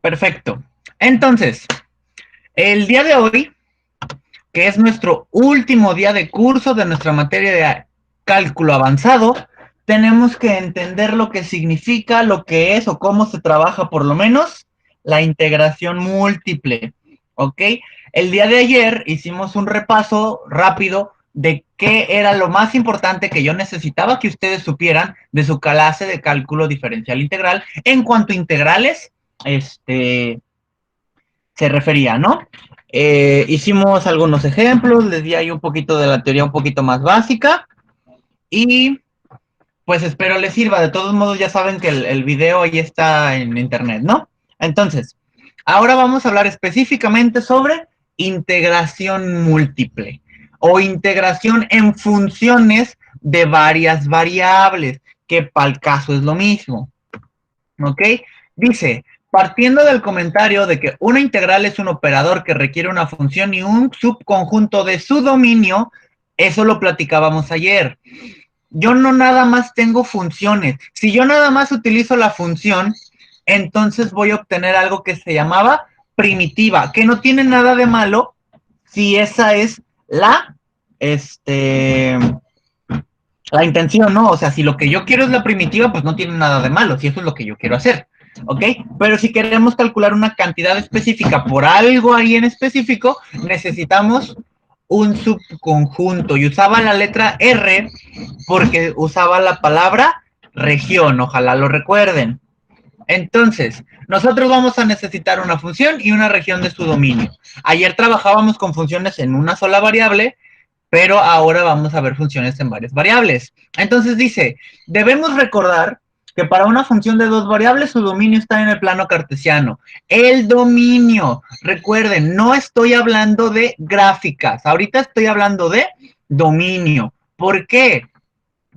Perfecto. Entonces, el día de hoy, que es nuestro último día de curso de nuestra materia de cálculo avanzado, tenemos que entender lo que significa, lo que es o cómo se trabaja por lo menos la integración múltiple, ¿ok? El día de ayer hicimos un repaso rápido de qué era lo más importante que yo necesitaba que ustedes supieran de su clase de cálculo diferencial integral en cuanto a integrales, se refería, ¿no? Hicimos algunos ejemplos, les di ahí un poquito de la teoría un poquito más básica y pues espero les sirva. De todos modos ya saben que el video ahí está en internet, ¿no? Entonces, ahora vamos a hablar específicamente sobre integración múltiple o integración en funciones de varias variables, que para el caso es lo mismo. ¿Ok? Dice, partiendo del comentario de que una integral es un operador que requiere una función y un subconjunto de su dominio, eso lo platicábamos ayer. Yo no nada más tengo funciones. Si yo nada más utilizo la función, entonces voy a obtener algo que se llamaba primitiva, que no tiene nada de malo si esa es la, la intención, ¿no? O sea, si lo que yo quiero es la primitiva, pues no tiene nada de malo, si eso es lo que yo quiero hacer, ¿ok? Pero si queremos calcular una cantidad específica por algo ahí en específico, necesitamos un subconjunto. Y usaba la letra R porque usaba la palabra región, ojalá lo recuerden. Entonces, nosotros vamos a necesitar una función y una región de su dominio. Ayer trabajábamos con funciones en una sola variable, pero ahora vamos a ver funciones en varias variables. Entonces dice, debemos recordar que para una función de dos variables su dominio está en el plano cartesiano. El dominio, recuerden, no estoy hablando de gráficas, ahorita estoy hablando de dominio. ¿Por qué?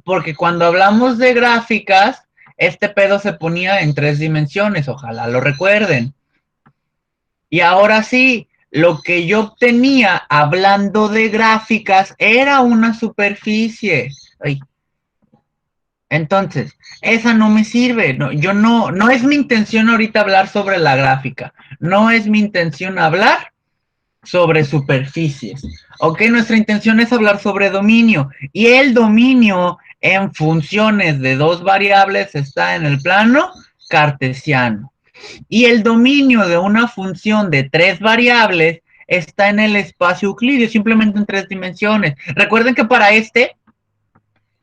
Porque cuando hablamos de gráficas, este pedo se ponía en 3 dimensiones, ojalá lo recuerden. Y ahora sí, lo que yo obtenía hablando de gráficas era una superficie. Ay. Entonces, esa no me sirve. No, yo no es mi intención ahorita hablar sobre la gráfica. No es mi intención hablar sobre superficies. Ok, nuestra intención es hablar sobre dominio. Y el dominio en funciones de dos variables está en el plano cartesiano. Y el dominio de una función de tres variables está en el espacio euclídeo, simplemente en 3 dimensiones. Recuerden que para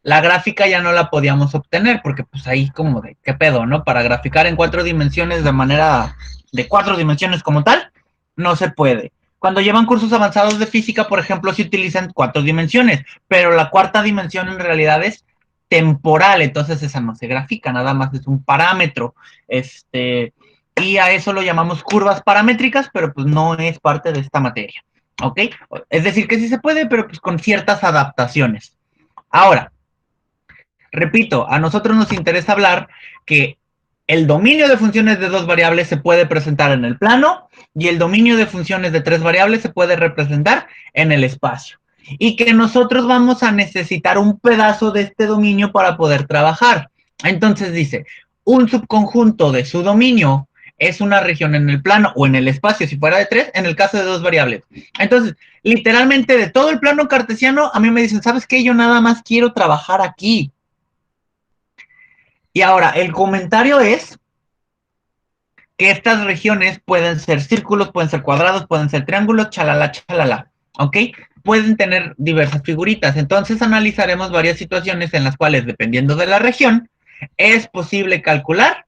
la gráfica ya no la podíamos obtener, porque pues ahí como de qué pedo, ¿no? Para graficar en 4 dimensiones de manera de 4 dimensiones como tal, no se puede. Cuando llevan cursos avanzados de física, por ejemplo, se utilizan 4 dimensiones, pero la cuarta dimensión en realidad es temporal, entonces esa no se grafica, nada más es un parámetro. Y a eso lo llamamos curvas paramétricas, pero pues no es parte de esta materia, ¿ok? Es decir, que sí se puede, pero pues con ciertas adaptaciones. Ahora, repito, a nosotros nos interesa hablar que el dominio de funciones de dos variables se puede presentar en el plano y el dominio de funciones de tres variables se puede representar en el espacio. Y que nosotros vamos a necesitar un pedazo de este dominio para poder trabajar. Entonces dice, un subconjunto de su dominio es una región en el plano o en el espacio, si fuera de tres, en el caso de dos variables. Entonces, literalmente de todo el plano cartesiano, a mí me dicen, ¿sabes qué? Yo nada más quiero trabajar aquí. Y ahora, el comentario es que estas regiones pueden ser círculos, pueden ser cuadrados, pueden ser triángulos, chalala, chalala, ¿ok? Pueden tener diversas figuritas. Entonces analizaremos varias situaciones en las cuales, dependiendo de la región, es posible calcular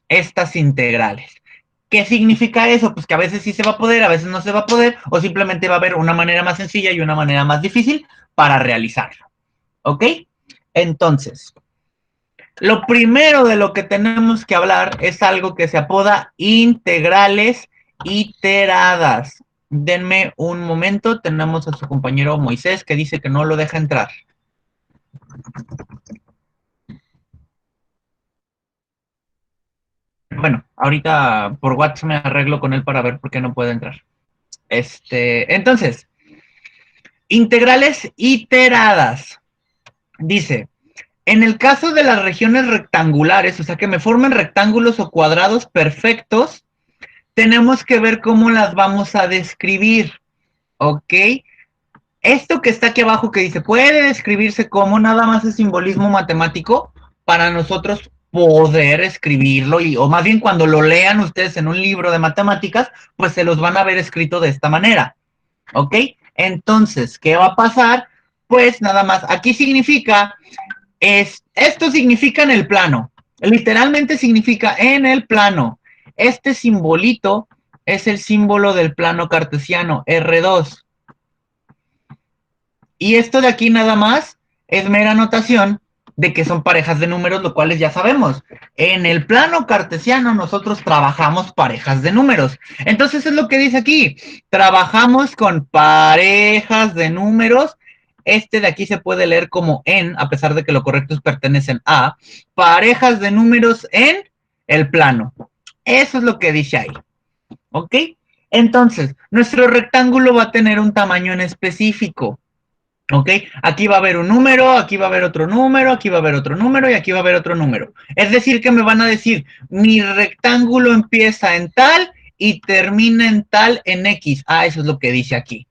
estas integrales. ¿Qué significa eso? Pues que a veces sí se va a poder, a veces no se va a poder, o simplemente va a haber una manera más sencilla y una manera más difícil para realizarlo, ¿ok? Entonces, lo primero de lo que tenemos que hablar es algo que se apoda integrales iteradas. Denme un momento, tenemos a su compañero Moisés que dice que no lo deja entrar. Bueno, ahorita por WhatsApp me arreglo con él para ver por qué no puede entrar. Entonces, integrales iteradas. Dice, en el caso de las regiones rectangulares, o sea, que me formen rectángulos o cuadrados perfectos, tenemos que ver cómo las vamos a describir, ¿ok? Esto que está aquí abajo que dice, puede describirse como nada más es simbolismo matemático para nosotros poder escribirlo, o más bien cuando lo lean ustedes en un libro de matemáticas, pues se los van a ver escrito de esta manera, ¿ok? Entonces, ¿qué va a pasar? Pues nada más, aquí significa, esto significa en el plano, literalmente significa en el plano. Este simbolito es el símbolo del plano cartesiano, R2. Y esto de aquí nada más es mera notación de que son parejas de números, lo cual ya sabemos. En el plano cartesiano nosotros trabajamos parejas de números. Entonces es lo que dice aquí. Trabajamos con parejas de números. Este de aquí se puede leer como en, a pesar de que lo correcto es pertenecen a, parejas de números en el plano. Eso es lo que dice ahí. ¿Ok? Entonces, nuestro rectángulo va a tener un tamaño en específico. ¿Ok? Aquí va a haber un número, aquí va a haber otro número, aquí va a haber otro número y aquí va a haber otro número. Es decir, que me van a decir, mi rectángulo empieza en tal y termina en tal en X. Ah, eso es lo que dice aquí.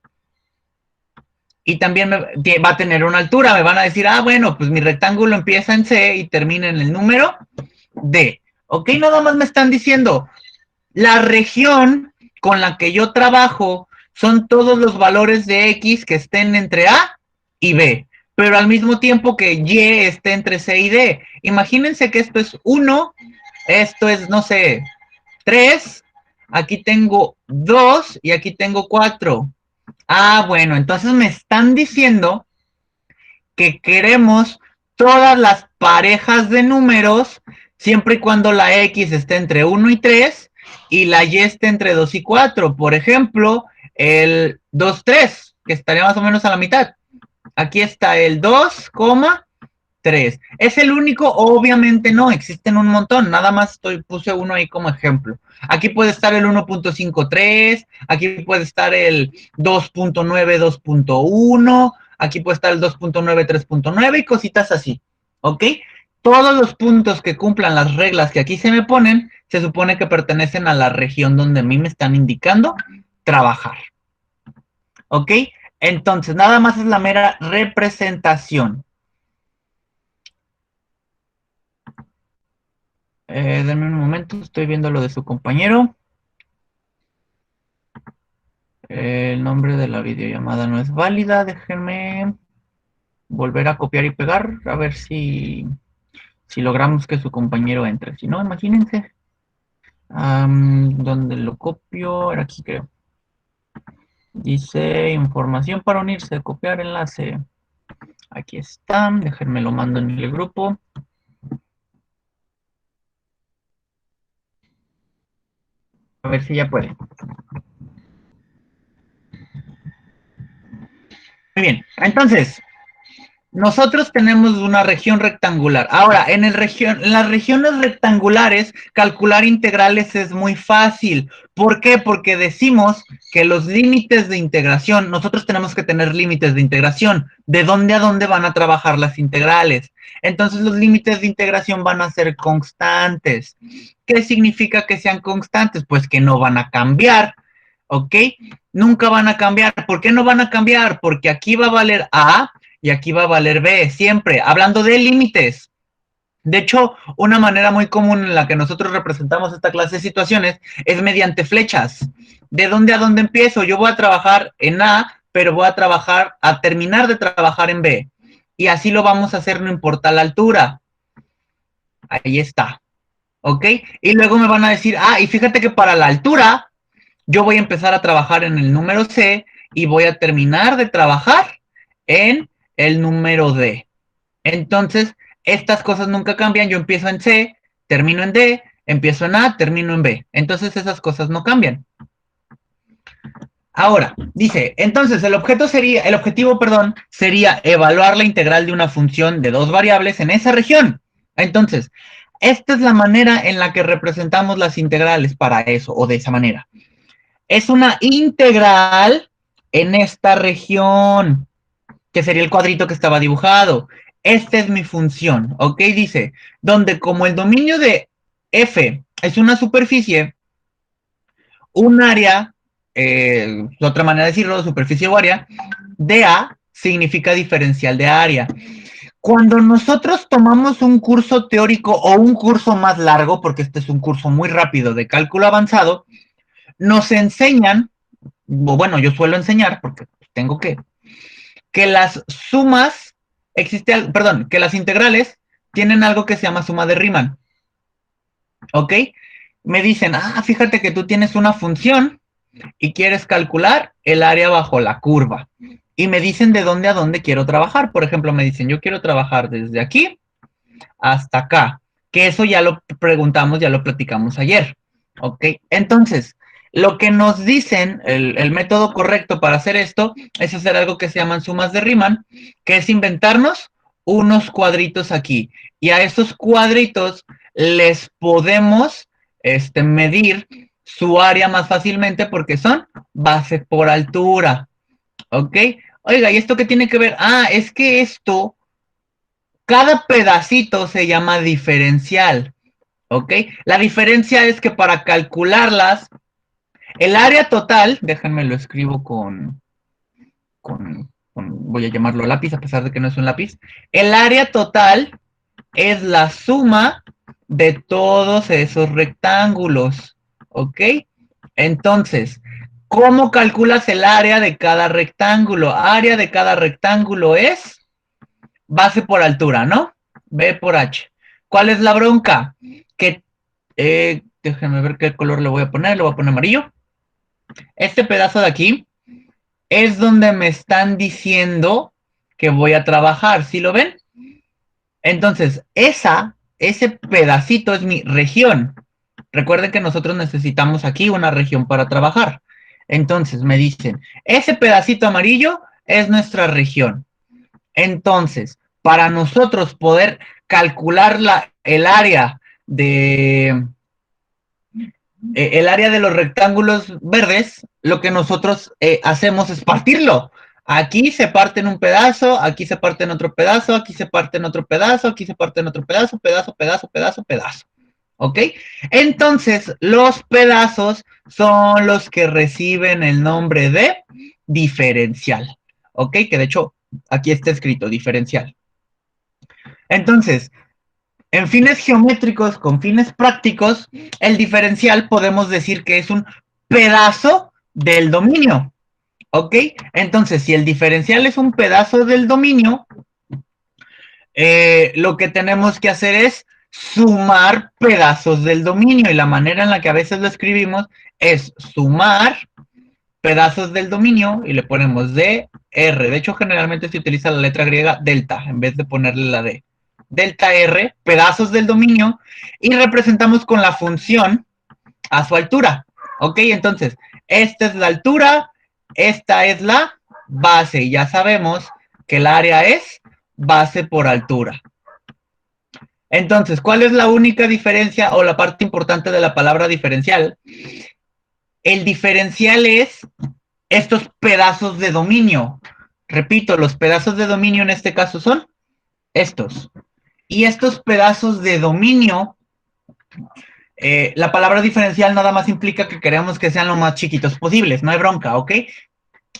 Y también va a tener una altura. Me van a decir, ah, bueno, pues mi rectángulo empieza en C y termina en el número D. ¿Ok? Nada más me están diciendo, la región con la que yo trabajo son todos los valores de X que estén entre A y B, pero al mismo tiempo que Y esté entre C y D. Imagínense que esto es 1, esto es, no sé, 3, aquí tengo 2 y aquí tengo 4. Ah, bueno, entonces me están diciendo que queremos todas las parejas de números siempre y cuando la X esté entre 1 y 3 y la Y esté entre 2 y 4. Por ejemplo, el 2, 3, que estaría más o menos a la mitad. Aquí está el 2, 3. ¿Es el único? Obviamente no, existen un montón. Nada más puse uno ahí como ejemplo. Aquí puede estar el 1.53, aquí puede estar el 2.9, 2.1, aquí puede estar el 2.9, 3.9 y cositas así. ¿Ok? Todos los puntos que cumplan las reglas que aquí se me ponen, se supone que pertenecen a la región donde a mí me están indicando trabajar. ¿Ok? Entonces, nada más es la mera representación. Denme un momento, estoy viendo lo de su compañero. El nombre de la videollamada no es válida. Déjenme volver a copiar y pegar a ver si logramos que su compañero entre. Si no, imagínense. ¿Dónde lo copio? Era aquí, creo. Dice información para unirse, copiar enlace. Aquí está. Déjenme lo mando en el grupo. A ver si ya puede. Muy bien. Entonces, nosotros tenemos una región rectangular. Ahora, en las regiones rectangulares, calcular integrales es muy fácil. ¿Por qué? Porque decimos que los límites de integración, nosotros tenemos que tener límites de integración. ¿De dónde a dónde van a trabajar las integrales? Entonces, los límites de integración van a ser constantes. ¿Qué significa que sean constantes? Pues que no van a cambiar. ¿Ok? Nunca van a cambiar. ¿Por qué no van a cambiar? Porque aquí va a valer A y aquí va a valer B, siempre, hablando de límites. De hecho, una manera muy común en la que nosotros representamos esta clase de situaciones es mediante flechas. ¿De dónde a dónde empiezo? Yo voy a trabajar en A, pero voy a terminar de trabajar en B. Y así lo vamos a hacer, no importa la altura. Ahí está. ¿Ok? Y luego me van a decir, ah, y fíjate que para la altura, yo voy a empezar a trabajar en el número C y voy a terminar de trabajar en el número D. Entonces, estas cosas nunca cambian. Yo empiezo en C, termino en D, empiezo en A, termino en B. Entonces, esas cosas no cambian. Ahora, dice, entonces el objetivo, sería evaluar la integral de una función de dos variables en esa región. Entonces, esta es la manera en la que representamos las integrales para eso, o de esa manera. Es una integral en esta región, que sería el cuadrito que estaba dibujado. Esta es mi función, ¿ok? Dice, donde como el dominio de F es una superficie, un área, otra manera de decirlo, superficie o área, de A significa diferencial de área. Cuando nosotros tomamos un curso teórico o un curso más largo, porque este es un curso muy rápido de cálculo avanzado, nos enseñan, bueno, yo suelo enseñar, porque tengo que las sumas, perdón, que las integrales tienen algo que se llama suma de Riemann, ¿ok? Me dicen, fíjate que tú tienes una función y quieres calcular el área bajo la curva. Y me dicen de dónde a dónde quiero trabajar. Por ejemplo, me dicen, yo quiero trabajar desde aquí hasta acá. Que eso ya lo preguntamos, ya lo platicamos ayer. ¿Ok? Entonces, lo que nos dicen, el método correcto para hacer esto, es hacer algo que se llaman sumas de Riemann, que es inventarnos unos cuadritos aquí. Y a esos cuadritos les podemos medir su área más fácilmente porque son base por altura. ¿Ok? Oiga, ¿y esto qué tiene que ver? Es que esto, cada pedacito se llama diferencial. ¿Ok? La diferencia es que para calcularlas, el área total, déjenme lo escribo voy a llamarlo lápiz, a pesar de que no es un lápiz. El área total es la suma de todos esos rectángulos. ¿Ok? Entonces, ¿cómo calculas el área de cada rectángulo? Área de cada rectángulo es base por altura, ¿no? B por H. ¿Cuál es la bronca? Que, déjenme ver qué color le voy a poner amarillo. Este pedazo de aquí es donde me están diciendo que voy a trabajar, ¿sí lo ven? Entonces, ese pedacito es mi región. Recuerden que nosotros necesitamos aquí una región para trabajar. Entonces, me dicen, ese pedacito amarillo es nuestra región. Entonces, para nosotros poder calcular el área de los rectángulos verdes, lo que nosotros hacemos es partirlo. Aquí se parte en un pedazo, aquí se parte en otro pedazo, aquí se parte en otro pedazo, aquí se parte en otro pedazo, pedazo, pedazo, pedazo, pedazo. ¿Ok? Entonces, los pedazos son los que reciben el nombre de diferencial. ¿Ok? Que de hecho, aquí está escrito diferencial. Entonces, en fines geométricos, con fines prácticos, el diferencial podemos decir que es un pedazo del dominio. ¿Ok? Entonces, si el diferencial es un pedazo del dominio, lo que tenemos que hacer es sumar pedazos del dominio. Y la manera en la que a veces lo escribimos es sumar pedazos del dominio y le ponemos DR. De hecho, generalmente se utiliza la letra griega delta en vez de ponerle la D. Delta R, pedazos del dominio, y representamos con la función a su altura. ¿Ok? Entonces, esta es la altura, esta es la base, y ya sabemos que el área es base por altura. Entonces, ¿cuál es la única diferencia o la parte importante de la palabra diferencial? El diferencial es estos pedazos de dominio. Repito, los pedazos de dominio en este caso son estos. Y estos pedazos de dominio, la palabra diferencial nada más implica que queremos que sean lo más chiquitos posibles, no hay bronca, ¿ok?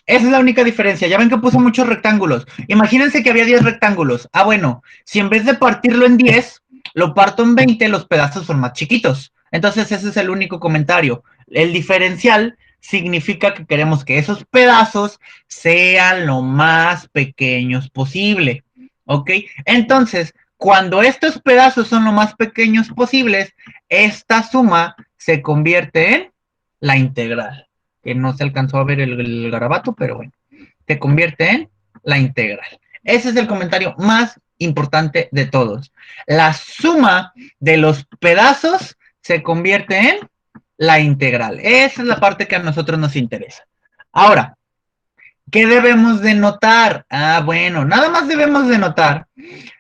Esa es la única diferencia. Ya ven que puse muchos rectángulos. Imagínense que había 10 rectángulos. Bueno, si en vez de partirlo en 10, lo parto en 20, los pedazos son más chiquitos. Entonces ese es el único comentario. El diferencial significa que queremos que esos pedazos sean lo más pequeños posible. ¿Ok? Entonces, cuando estos pedazos son lo más pequeños posibles, esta suma se convierte en la integral. Que no se alcanzó a ver el garabato, pero bueno, se convierte en la integral. Ese es el comentario más importante de todos. La suma de los pedazos se convierte en la integral. Esa es la parte que a nosotros nos interesa. Ahora, ¿qué debemos de notar? Bueno, nada más debemos de notar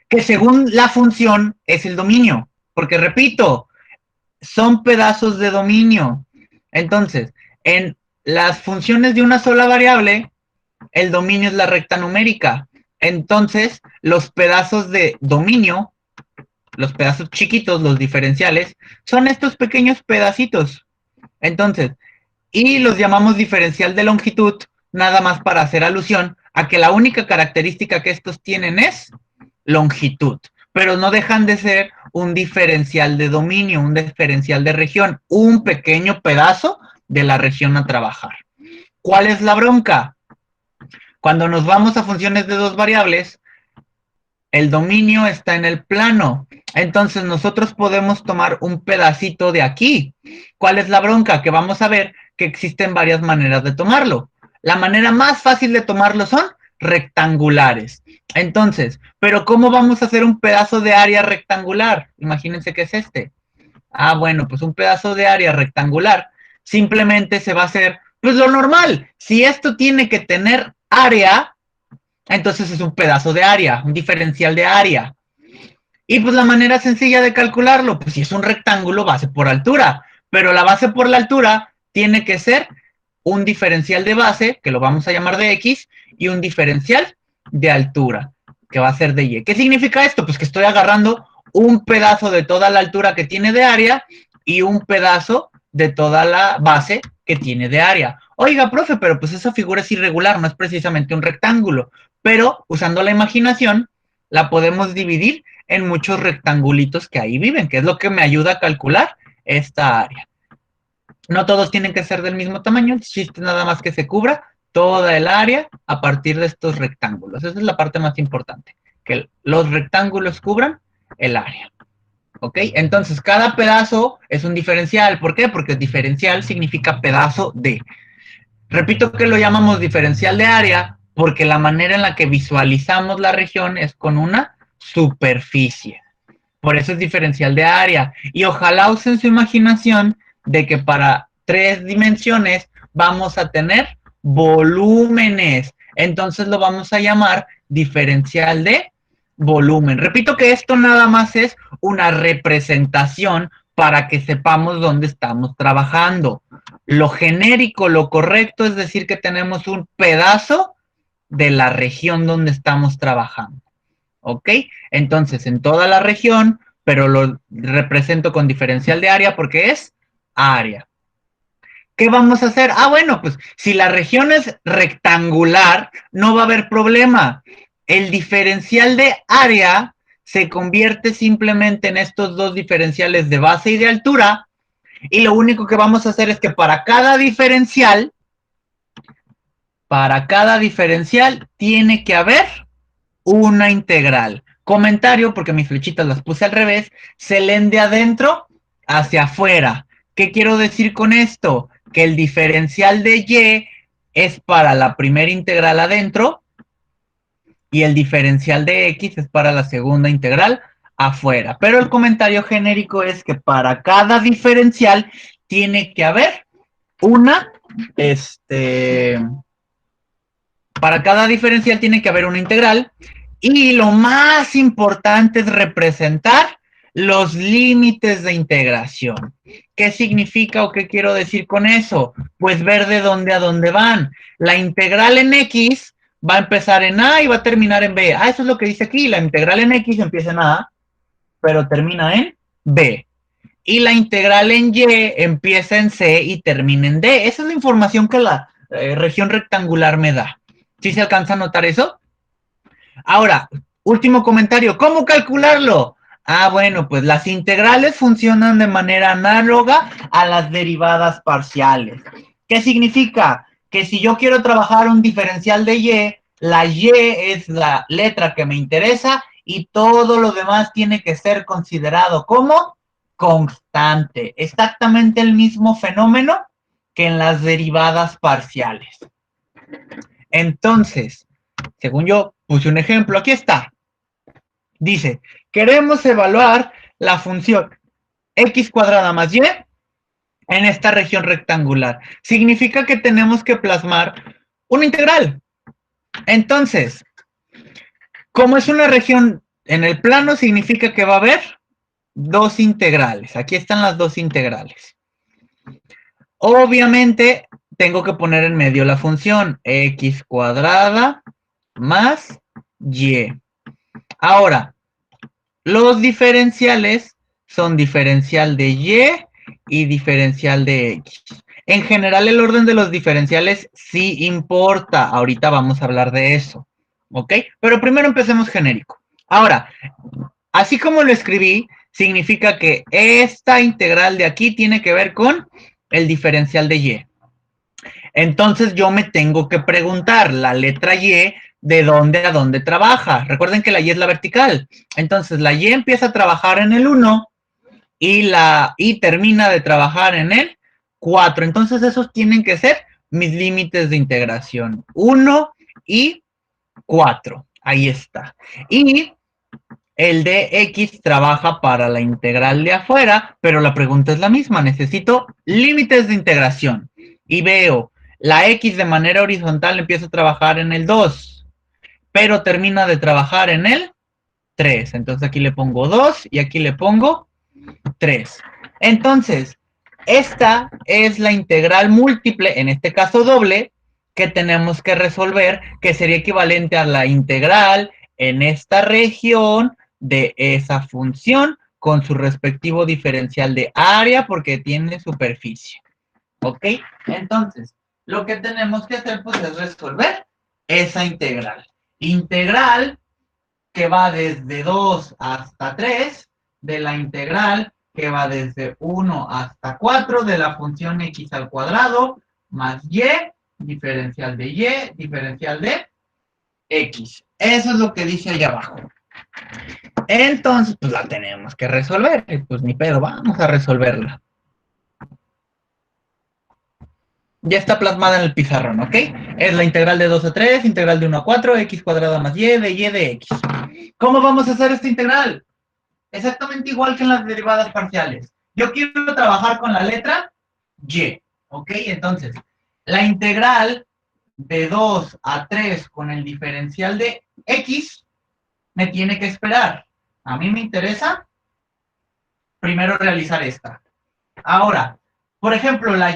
que según la función es el dominio, porque repito, son pedazos de dominio. Entonces, en las funciones de una sola variable, el dominio es la recta numérica. Entonces, los pedazos de dominio, los pedazos chiquitos, los diferenciales, son estos pequeños pedacitos. Entonces, y los llamamos diferencial de longitud, nada más para hacer alusión a que la única característica que estos tienen es longitud, pero no dejan de ser un diferencial de dominio, un diferencial de región, un pequeño pedazo de la región a trabajar. ¿Cuál es la bronca? Cuando nos vamos a funciones de dos variables, el dominio está en el plano. Entonces nosotros podemos tomar un pedacito de aquí. ¿Cuál es la bronca? Que vamos a ver que existen varias maneras de tomarlo. La manera más fácil de tomarlo son rectangulares. Entonces, ¿pero cómo vamos a hacer un pedazo de área rectangular? Imagínense que es este. Ah, bueno, pues un pedazo de área rectangular simplemente se va a hacer, pues lo normal. Si esto tiene que tener área, entonces es un pedazo de área, un diferencial de área. Y pues la manera sencilla de calcularlo, pues si es un rectángulo, base por altura. Pero la base por la altura tiene que ser un diferencial de base, que lo vamos a llamar de X, y un diferencial de altura, que va a ser de Y. ¿Qué significa esto? Pues que estoy agarrando un pedazo de toda la altura que tiene de área y un pedazo de toda la base que tiene de área. Oiga, profe, pero pues esa figura es irregular, no es precisamente un rectángulo. Pero usando la imaginación, la podemos dividir en muchos rectangulitos que ahí viven, que es lo que me ayuda a calcular esta área. No todos tienen que ser del mismo tamaño, el chiste nada más que se cubra toda el área a partir de estos rectángulos. Esa es la parte más importante, que los rectángulos cubran el área. ¿Ok? Entonces, cada pedazo es un diferencial. ¿Por qué? Porque diferencial significa pedazo de. Repito que lo llamamos diferencial de área porque la manera en la que visualizamos la región es con una superficie. Por eso es diferencial de área. Y ojalá usen su imaginación de que para 3 dimensiones vamos a tener volúmenes. Entonces lo vamos a llamar diferencial de volumen. Repito que esto nada más es una representación para que sepamos dónde estamos trabajando. Lo genérico, lo correcto es decir que tenemos un pedazo de la región donde estamos trabajando. ¿Ok? Entonces, en toda la región, pero lo represento con diferencial de área porque es área. ¿Qué vamos a hacer? Ah, bueno, pues si la región es rectangular, no va a haber problema. El diferencial de área se convierte simplemente en estos dos diferenciales de base y de altura, y lo único que vamos a hacer es que para cada diferencial tiene que haber una integral. Comentario, porque mis flechitas las puse al revés, se leen de adentro hacia afuera. ¿Qué quiero decir con esto? Que el diferencial de Y es para la primera integral adentro y el diferencial de X es para la segunda integral afuera. Pero el comentario genérico es que para cada diferencial tiene que haber una, para cada diferencial tiene que haber una integral y lo más importante es representar los límites de integración. ¿Qué significa o qué quiero decir con eso? Pues ver de dónde a dónde van. La integral en X va a empezar en A y va a terminar en B. Ah, eso es lo que dice aquí. La integral en X empieza en A, pero termina en B. Y la integral en Y empieza en C y termina en D. Esa es la información que la región rectangular me da. ¿Sí se alcanza a notar eso? Ahora, último comentario, ¿cómo calcularlo? Ah, bueno, pues las integrales funcionan de manera análoga a las derivadas parciales. ¿Qué significa? Que si yo quiero trabajar un diferencial de Y, la Y es la letra que me interesa y todo lo demás tiene que ser considerado como constante. Exactamente el mismo fenómeno que en las derivadas parciales. Entonces, según yo puse un ejemplo, aquí está. Dice, queremos evaluar la función x cuadrada más y en esta región rectangular. Significa que tenemos que plasmar una integral. Entonces, como es una región en el plano, significa que va a haber dos integrales. Aquí están las dos integrales. Obviamente, tengo que poner en medio la función x cuadrada más y. Ahora, los diferenciales son diferencial de y diferencial de x. En general, el orden de los diferenciales sí importa. Ahorita vamos a hablar de eso, ¿ok? Pero primero empecemos genérico. Ahora, así como lo escribí, significa que esta integral de aquí tiene que ver con el diferencial de y. Entonces yo me tengo que preguntar, la letra y, ¿de dónde a dónde trabaja? Recuerden que la y es la vertical. Entonces la y empieza a trabajar en el 1 y la y termina de trabajar en el 4. Entonces esos tienen que ser mis límites de integración. 1 y 4. Ahí está. Y el de x trabaja para la integral de afuera, pero la pregunta es la misma. Necesito límites de integración. Y veo, la x de manera horizontal empieza a trabajar en el 2, pero termina de trabajar en el 3. Entonces aquí le pongo 2 y aquí le pongo 3. Entonces, esta es la integral múltiple, en este caso doble, que tenemos que resolver, que sería equivalente a la integral en esta región de esa función con su respectivo diferencial de área porque tiene superficie. ¿Ok? Entonces, lo que tenemos que hacer pues es resolver esa integral. Integral que va desde 2 hasta 3 de la integral que va desde 1 hasta 4 de la función x al cuadrado más y, diferencial de x. Eso es lo que dice ahí abajo. Entonces, pues la tenemos que resolver. Pues ni pedo, vamos a resolverla. Ya está plasmada en el pizarrón, ¿ok? Es la integral de 2 a 3, integral de 1 a 4, x cuadrada más y de x. ¿Cómo vamos a hacer esta integral? Exactamente igual que en las derivadas parciales. Yo quiero trabajar con la letra y, ¿ok? Entonces, la integral de 2 a 3 con el diferencial de x me tiene que esperar. A mí me interesa primero realizar esta. Ahora, por ejemplo, la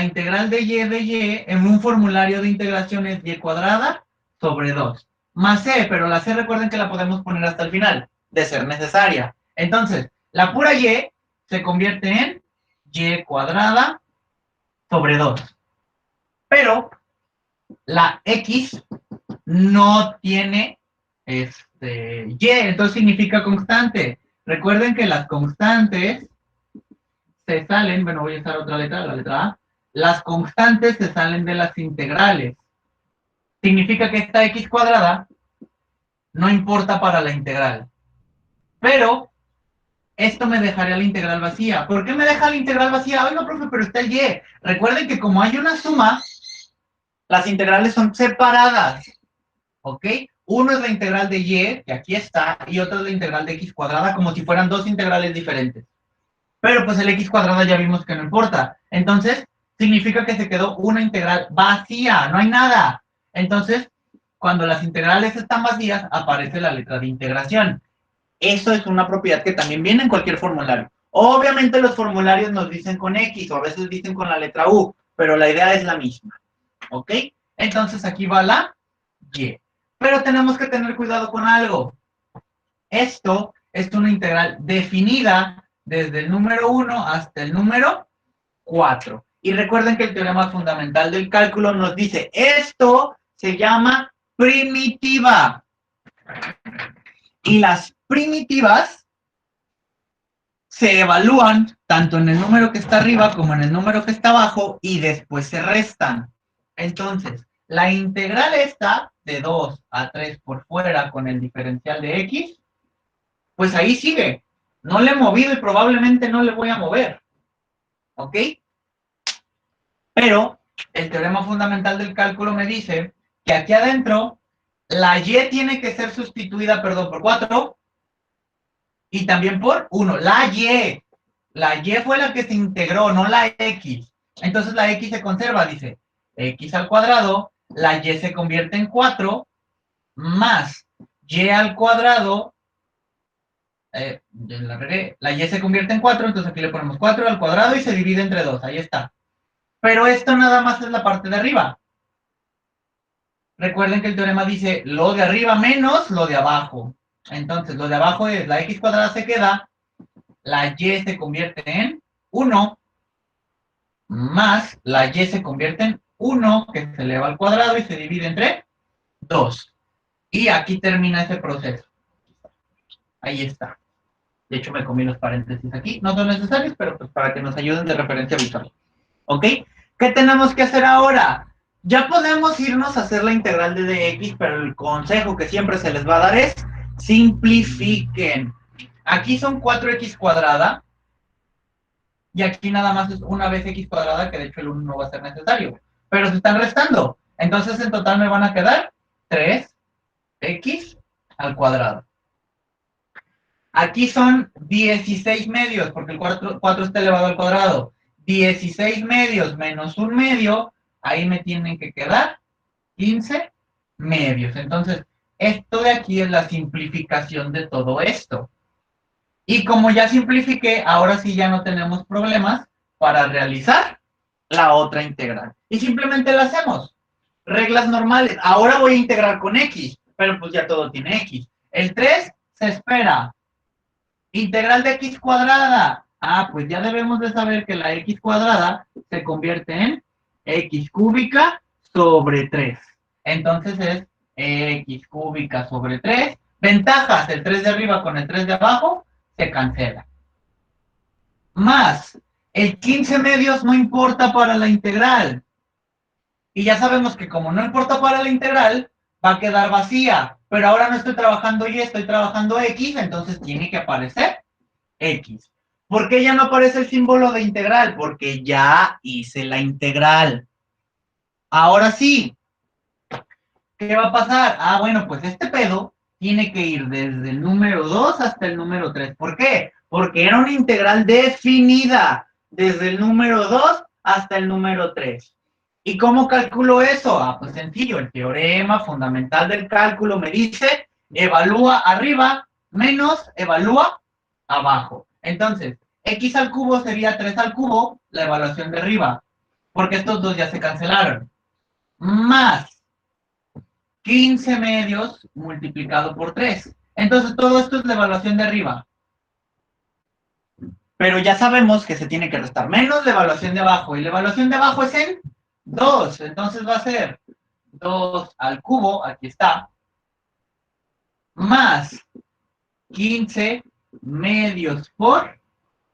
integral de y en un formulario de integración es y cuadrada sobre 2. Más c, pero la c recuerden que la podemos poner hasta el final, de ser necesaria. Entonces, la pura y se convierte en y cuadrada sobre 2. Pero la x no tiene y, entonces significa constante. Recuerden que las constantes se salen, bueno, voy a usar otra letra, la letra A. Las constantes se salen de las integrales. Significa que esta x cuadrada no importa para la integral. Pero esto me dejaría la integral vacía. ¿Por qué me deja la integral vacía? Oiga, profe, pero está el y. Recuerden que como hay una suma, las integrales son separadas. ¿Ok? Uno es la integral de y, que aquí está, y otro es la integral de x cuadrada, como si fueran dos integrales diferentes. Pero pues el x cuadrada ya vimos que no importa. Entonces, significa que se quedó una integral vacía, no hay nada. Entonces, cuando las integrales están vacías, aparece la letra de integración. Eso es una propiedad que también viene en cualquier formulario. Obviamente los formularios nos dicen con X o a veces dicen con la letra U, pero la idea es la misma. ¿Ok? Entonces aquí va la Y. Pero tenemos que tener cuidado con algo. Esto es una integral definida desde el número 1 hasta el número 4. Y recuerden que el teorema fundamental del cálculo nos dice, esto se llama primitiva. Y las primitivas se evalúan tanto en el número que está arriba como en el número que está abajo y después se restan. Entonces, la integral esta de 2 a 3 por fuera con el diferencial de x, pues ahí sigue. No le he movido y probablemente no le voy a mover. ¿Ok? Pero el teorema fundamental del cálculo me dice que aquí adentro la y tiene que ser sustituida, perdón, por 4 y también por 1. La y fue la que se integró, no la x. Entonces la x se conserva, dice x al cuadrado, la y se convierte en 4 más y al cuadrado, la y se convierte en 4, entonces aquí le ponemos 4 al cuadrado y se divide entre 2, ahí está. Pero esto nada más es la parte de arriba. Recuerden que el teorema dice lo de arriba menos lo de abajo. Entonces, lo de abajo es la x cuadrada se queda, la y se convierte en 1 más la y se convierte en 1, que se eleva al cuadrado y se divide entre 2. Y aquí termina ese proceso. Ahí está. De hecho, me comí los paréntesis aquí. No son necesarios, pero pues para que nos ayuden de referencia visual. ¿Ok? ¿Qué tenemos que hacer ahora? Ya podemos irnos a hacer la integral de dx, pero el consejo que siempre se les va a dar es simplifiquen. Aquí son 4x cuadrada y aquí nada más es una vez x cuadrada, que de hecho el 1 no va a ser necesario. Pero se están restando. Entonces en total me van a quedar 3x al cuadrado. Aquí son 16 medios, porque el 4 está elevado al cuadrado. 16 medios menos un medio, ahí me tienen que quedar 15 medios. Entonces, esto de aquí es la simplificación de todo esto. Y como ya simplifiqué, ahora sí ya no tenemos problemas para realizar la otra integral. Y simplemente la hacemos. Reglas normales. Ahora voy a integrar con x, pero pues ya todo tiene x. El 3 se espera. Integral de x cuadrada. Ah, pues ya debemos de saber que la x cuadrada se convierte en x cúbica sobre 3. Entonces es x cúbica sobre 3. Ventajas, el 3 de arriba con el 3 de abajo se cancela. Más, el 15 medios no importa para la integral. Y ya sabemos que como no importa para la integral, va a quedar vacía. Pero ahora no estoy trabajando y estoy trabajando x, entonces tiene que aparecer x. ¿Por qué ya no aparece el símbolo de integral? Porque ya hice la integral. Ahora sí, ¿qué va a pasar? Ah, bueno, pues este pedo tiene que ir desde el número 2 hasta el número 3. ¿Por qué? Porque era una integral definida desde el número 2 hasta el número 3. ¿Y cómo calculo eso? Ah, pues sencillo, el teorema fundamental del cálculo me dice evalúa arriba menos evalúa abajo. Entonces, x al cubo sería 3 al cubo, la evaluación de arriba, porque estos dos ya se cancelaron. Más 15 medios multiplicado por 3. Entonces, todo esto es la evaluación de arriba. Pero ya sabemos que se tiene que restar menos la evaluación de abajo. Y la evaluación de abajo es en 2. Entonces va a ser 2 al cubo, aquí está, más 15 medios por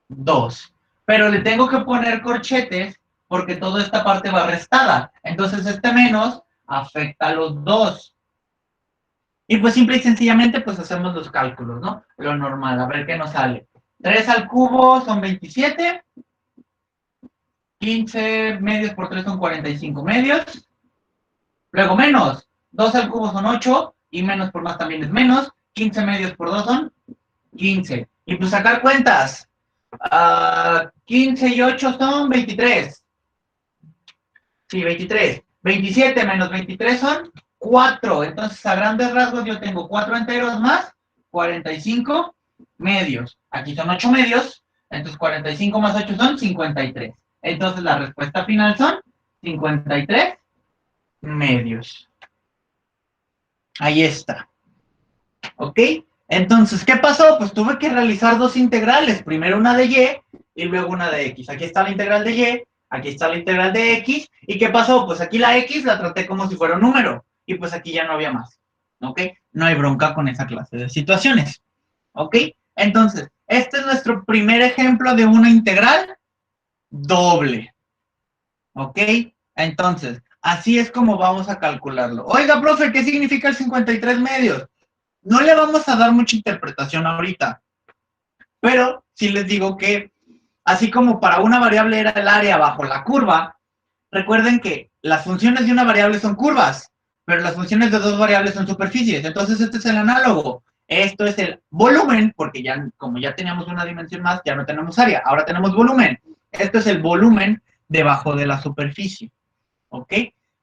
2. Pero le tengo que poner corchetes porque toda esta parte va restada. Entonces este menos afecta a los dos. Y pues simple y sencillamente pues hacemos los cálculos, ¿no? Lo normal, a ver qué nos sale. 3 al cubo son 27. 15 medios por 3 son 45 medios. Luego menos. 2 al cubo son 8. Y menos por más también es menos. 15 medios por 2 son 15. Y pues sacar cuentas. 15 y 8 son 23. Sí, 23. 27 menos 23 son 4. Entonces, a grandes rasgos, yo tengo 4 enteros más 45 medios. Aquí son 8 medios. Entonces, 45 más 8 son 53. Entonces, la respuesta final son 53 medios. Ahí está. ¿Ok? Entonces, ¿qué pasó? Pues tuve que realizar dos integrales. Primero una de y luego una de x. Aquí está la integral de y, aquí está la integral de x. ¿Y qué pasó? Pues aquí la x la traté como si fuera un número. Y pues aquí ya no había más. ¿Ok? No hay bronca con esa clase de situaciones. ¿Ok? Entonces, este es nuestro primer ejemplo de una integral doble. ¿Ok? Entonces, así es como vamos a calcularlo. Oiga, profe, ¿qué significa el 53 medios? No le vamos a dar mucha interpretación ahorita, pero sí les digo que así como para una variable era el área bajo la curva, recuerden que las funciones de una variable son curvas, pero las funciones de dos variables son superficies. Entonces este es el análogo. Esto es el volumen, porque ya como ya teníamos una dimensión más, ya no tenemos área, ahora tenemos volumen. Esto es el volumen debajo de la superficie. ¿Ok?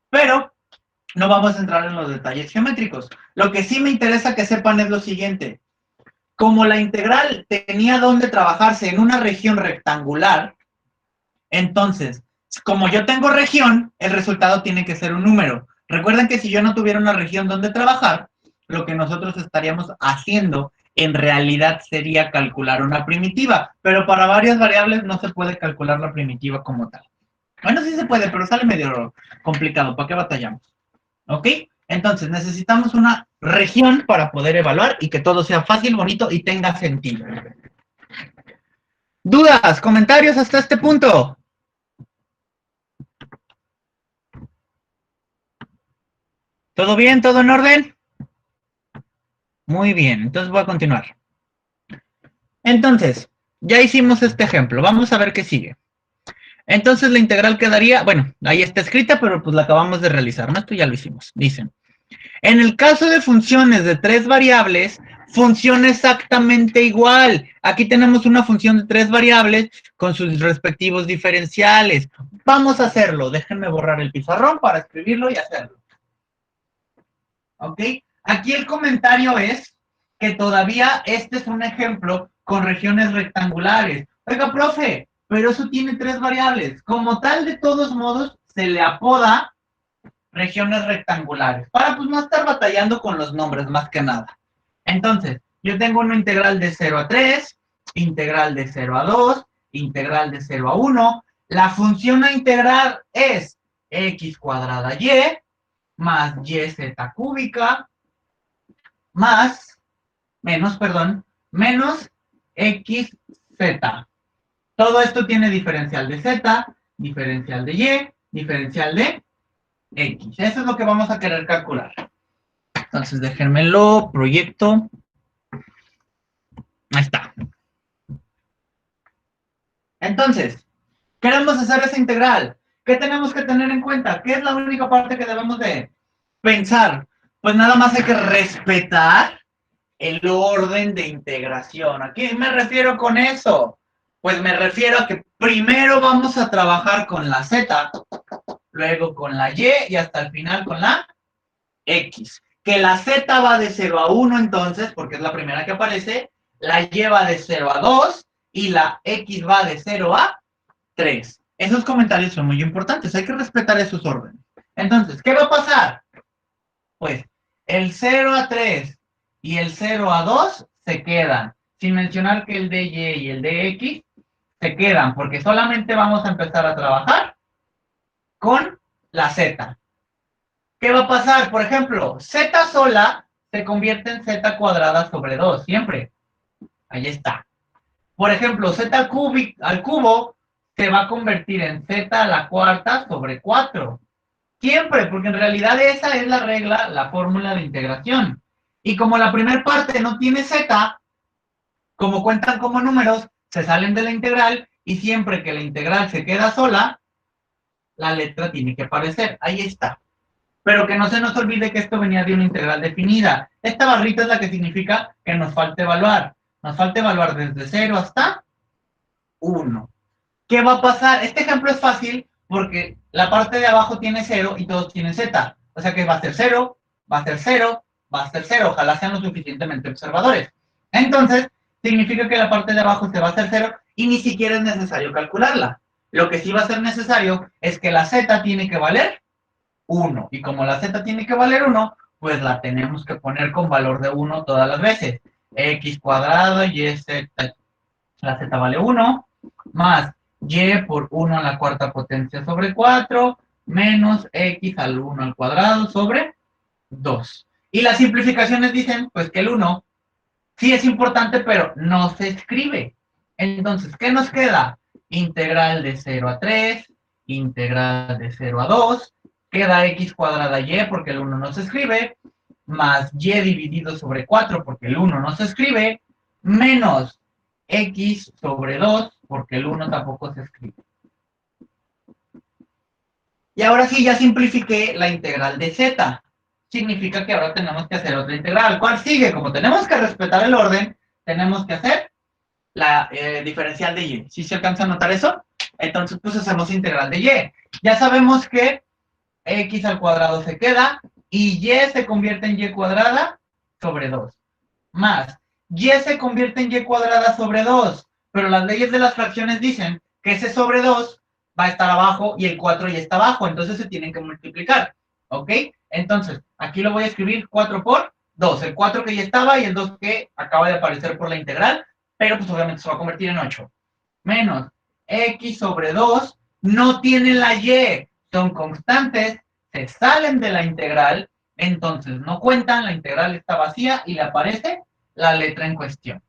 Pero no vamos a entrar en los detalles geométricos. Lo que sí me interesa que sepan es lo siguiente. Como la integral tenía donde trabajarse en una región rectangular, entonces, como yo tengo región, el resultado tiene que ser un número. Recuerden que si yo no tuviera una región donde trabajar, lo que nosotros estaríamos haciendo en realidad sería calcular una primitiva, pero para varias variables no se puede calcular la primitiva como tal. Bueno, sí se puede, pero sale medio complicado. ¿Para qué batallamos? ¿Ok? Entonces, necesitamos una región para poder evaluar y que todo sea fácil, bonito y tenga sentido. ¿Dudas? ¿Comentarios hasta este punto? ¿Todo bien? ¿Todo en orden? Muy bien, entonces voy a continuar. Entonces, ya hicimos este ejemplo. Vamos a ver qué sigue. Entonces, la integral quedaría, bueno, ahí está escrita, pero pues la acabamos de realizar, ¿no? Esto ya lo hicimos. Dicen, en el caso de funciones de 3 variables, funciona exactamente igual. Aquí tenemos una función de 3 variables con sus respectivos diferenciales. Vamos a hacerlo. Déjenme borrar el pizarrón para escribirlo y hacerlo. ¿Ok? Aquí el comentario es que todavía este es un ejemplo con regiones rectangulares. Oiga, profe, pero eso tiene 3 variables. Como tal, de todos modos, se le apoda regiones rectangulares, para pues no estar batallando con los nombres más que nada. Entonces, yo tengo una integral de 0 a 3, integral de 0 a 2, integral de 0 a 1. La función a integrar es x cuadrada y más yz cúbica más, menos xz. Todo esto tiene diferencial de z, diferencial de y, diferencial de x. Eso es lo que vamos a querer calcular. Entonces, déjenmelo, proyecto. Ahí está. Entonces, queremos hacer esa integral. ¿Qué tenemos que tener en cuenta? ¿Qué es la única parte que debemos de pensar? Pues nada más hay que respetar el orden de integración. ¿A qué me refiero con eso? Pues me refiero a que primero vamos a trabajar con la z, luego con la y hasta el final con la x. Que la z va de 0 a 1 entonces, porque es la primera que aparece, la y va de 0 a 2 y la x va de 0 a 3. Esos comentarios son muy importantes, hay que respetar esos órdenes. Entonces, ¿qué va a pasar? Pues el 0 a 3 y el 0 a 2 se quedan, sin mencionar que el de y el de x se quedan, porque solamente vamos a empezar a trabajar con la z. ¿Qué va a pasar? Por ejemplo, z sola se convierte en z cuadrada sobre 2, siempre. Ahí está. Por ejemplo, z al cubo se va a convertir en z a la cuarta sobre 4. Siempre, porque en realidad esa es la regla, la fórmula de integración. Y como la primera parte no tiene z, como cuentan como números, se salen de la integral y siempre que la integral se queda sola, la letra tiene que aparecer. Ahí está. Pero que no se nos olvide que esto venía de una integral definida. Esta barrita es la que significa que nos falta evaluar. Nos falta evaluar desde 0 hasta 1. ¿Qué va a pasar? Este ejemplo es fácil porque la parte de abajo tiene 0 y todos tienen z. O sea que va a ser 0, va a ser 0, va a ser 0. Ojalá sean lo suficientemente observadores. Entonces, significa que la parte de abajo se va a hacer 0 y ni siquiera es necesario calcularla. Lo que sí va a ser necesario es que la z tiene que valer 1. Y como la z tiene que valer 1, pues la tenemos que poner con valor de 1 todas las veces. X cuadrado y z, la z vale 1, más y por 1 a la cuarta potencia sobre 4, menos x al 1 al cuadrado sobre 2. Y las simplificaciones dicen, pues que el 1 sí es importante, pero no se escribe. Entonces, ¿qué nos queda? Integral de 0 a 3, integral de 0 a 2, queda x cuadrada y porque el 1 no se escribe, más y dividido sobre 4 porque el 1 no se escribe, menos x sobre 2 porque el 1 tampoco se escribe. Y ahora sí ya simplifiqué la integral de z. Significa que ahora tenemos que hacer otra integral. ¿Cuál sigue? Como tenemos que respetar el orden, tenemos que hacer la diferencial de y. ¿Sí se alcanza a notar eso? Entonces, pues hacemos integral de y. Ya sabemos que x al cuadrado se queda y y se convierte en y cuadrada sobre 2. Más, y se convierte en y cuadrada sobre 2. Pero las leyes de las fracciones dicen que ese sobre 2 va a estar abajo y el 4 ya está abajo. Entonces se tienen que multiplicar. ¿Ok? Entonces, aquí lo voy a escribir 4 por 2. El 4 que ya estaba y el 2 que acaba de aparecer por la integral. Pero pues obviamente se va a convertir en 8. Menos x sobre 2 no tienen la y, son constantes, se salen de la integral, entonces no cuentan, la integral está vacía y le aparece la letra en cuestión.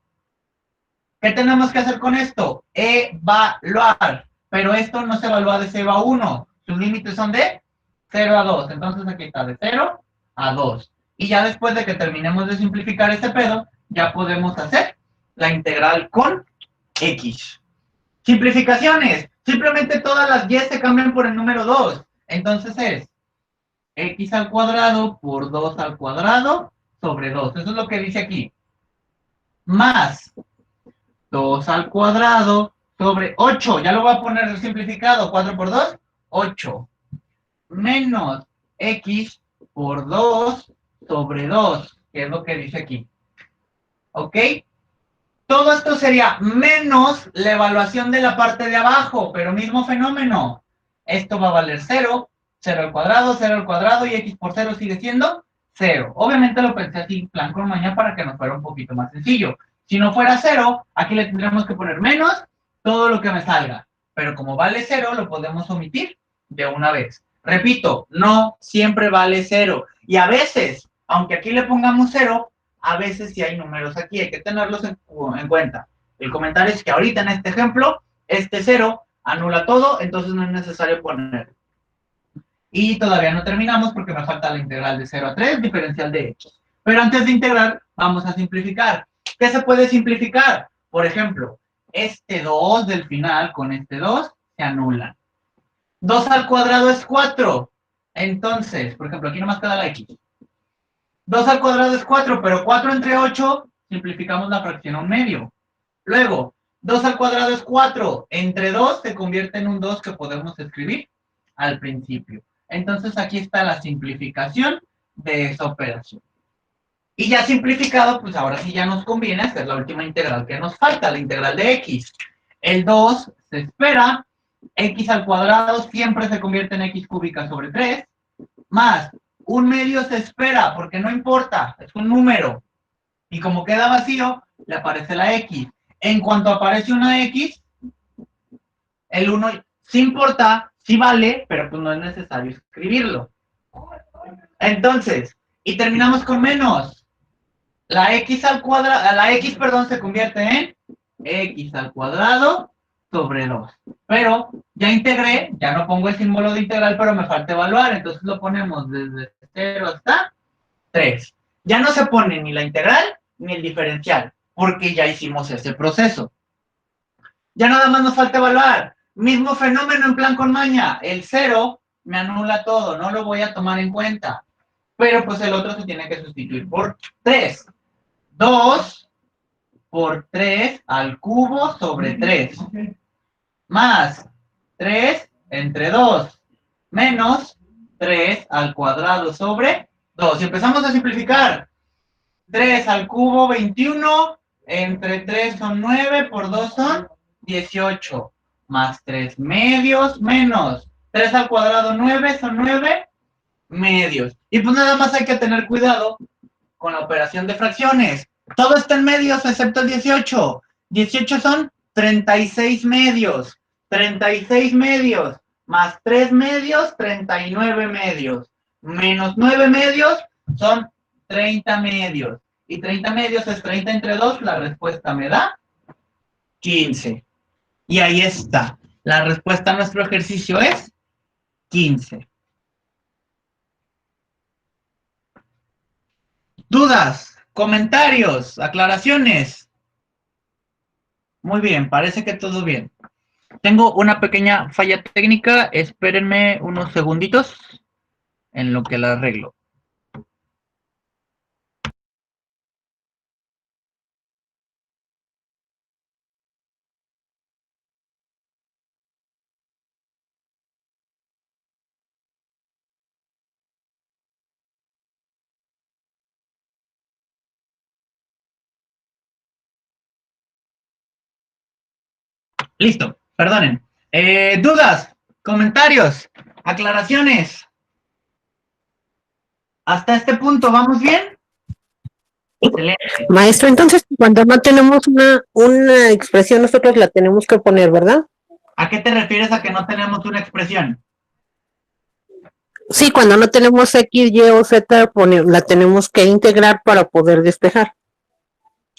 ¿Qué tenemos que hacer con esto? Evaluar. Pero esto no se evalúa de 0 a 1. Sus límites son de 0 a 2. Entonces aquí está de 0 a 2. Y ya después de que terminemos de simplificar este pedo, ya podemos hacer la integral con x. Simplificaciones. Simplemente todas las y se cambian por el número 2. Entonces es x al cuadrado por 2 al cuadrado sobre 2. Eso es lo que dice aquí. Más 2 al cuadrado sobre 8. Ya lo voy a poner simplificado. 4 por 2, 8. Menos x por 2 sobre 2, que es lo que dice aquí. ¿Ok? Todo esto sería menos la evaluación de la parte de abajo, pero mismo fenómeno. Esto va a valer 0, 0 al cuadrado y x por 0 sigue siendo 0. Obviamente lo pensé así, plan con mañana para que nos fuera un poquito más sencillo. Si no fuera 0, aquí le tendremos que poner menos todo lo que me salga. Pero como vale 0, lo podemos omitir de una vez. Repito, no siempre vale 0. Y a veces, aunque aquí le pongamos 0, a veces sí hay números aquí, hay que tenerlos en cuenta. El comentario es que ahorita en este ejemplo, este 0 anula todo, entonces no es necesario ponerlo. Y todavía no terminamos porque me falta la integral de 0 a 3, diferencial de x. Pero antes de integrar, vamos a simplificar. ¿Qué se puede simplificar? Por ejemplo, este 2 del final con este 2 se anulan. 2 al cuadrado es 4. Entonces, por ejemplo, aquí nomás queda la x. 2 al cuadrado es 4, pero 4 entre 8, simplificamos la fracción a un medio. Luego, 2 al cuadrado es 4. Entre 2 se convierte en un 2 que podemos escribir al principio. Entonces, aquí está la simplificación de esa operación. Y ya simplificado, pues ahora sí ya nos conviene hacer la última integral que nos falta, la integral de x. El 2 se espera, x al cuadrado siempre se convierte en x cúbica sobre 3, más un medio se espera, porque no importa, es un número. Y como queda vacío, le aparece la x. En cuanto aparece una x, el 1 sí importa, sí vale, pero pues no es necesario escribirlo. Entonces, y terminamos con menos. La x al cuadrado, la x, perdón, se convierte en x al cuadrado sobre 2. Pero ya integré, ya no pongo el símbolo de integral, pero me falta evaluar, entonces lo ponemos desde 0 hasta 3. Ya no se pone ni la integral ni el diferencial, porque ya hicimos ese proceso. Ya nada más nos falta evaluar. Mismo fenómeno en plan con maña. El 0 me anula todo, no lo voy a tomar en cuenta. Pero pues el otro se tiene que sustituir por 3. 2 por 3 al cubo sobre 3. Más 3 entre 2. Menos 3 al cuadrado sobre 2. Y empezamos a simplificar. 3 al cubo, 21. Entre 3 son 9, por 2 son 18. Más 3 medios, menos 3 al cuadrado, 9, son 9 medios. Y pues nada más hay que tener cuidado con la operación de fracciones. Todo está en medios excepto el 18. 18 son 36 medios. 36 medios más 3 medios, 39 medios. Menos 9 medios son 30 medios. Y 30 medios es 30 entre 2, la respuesta me da 15. Y ahí está. La respuesta a nuestro ejercicio es 15. ¿Dudas? ¿Comentarios? ¿Aclaraciones? Muy bien, parece que todo bien. Tengo una pequeña falla técnica, espérenme unos segunditos en lo que la arreglo. Listo, perdonen. ¿Dudas? ¿Comentarios? ¿Aclaraciones? ¿Hasta este punto vamos bien? Excelente. Maestro, entonces cuando no tenemos una expresión nosotros la tenemos que poner, ¿verdad? ¿A qué te refieres a que no tenemos una expresión? Sí, cuando no tenemos X, Y o Z, la tenemos que integrar para poder despejar.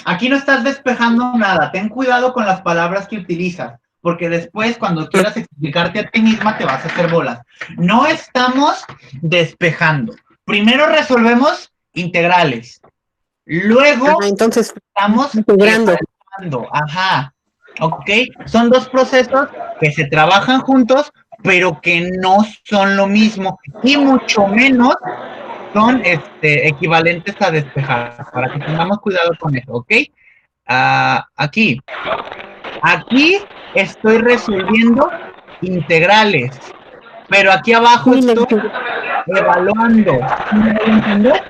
Aquí no estás despejando nada. Ten cuidado con las palabras que utilizas, porque después cuando quieras explicarte a ti misma te vas a hacer bolas. No estamos despejando. Primero resolvemos integrales. Luego Entonces, estamos integrando. evaluando. Ajá. ¿Ok? Son dos procesos que se trabajan juntos, pero que no son lo mismo. Y mucho menos son equivalentes a despejar, para que tengamos cuidado con eso, ¿ok? Aquí estoy resolviendo integrales, pero aquí abajo estoy evaluando. ¿Sí me voy a entender?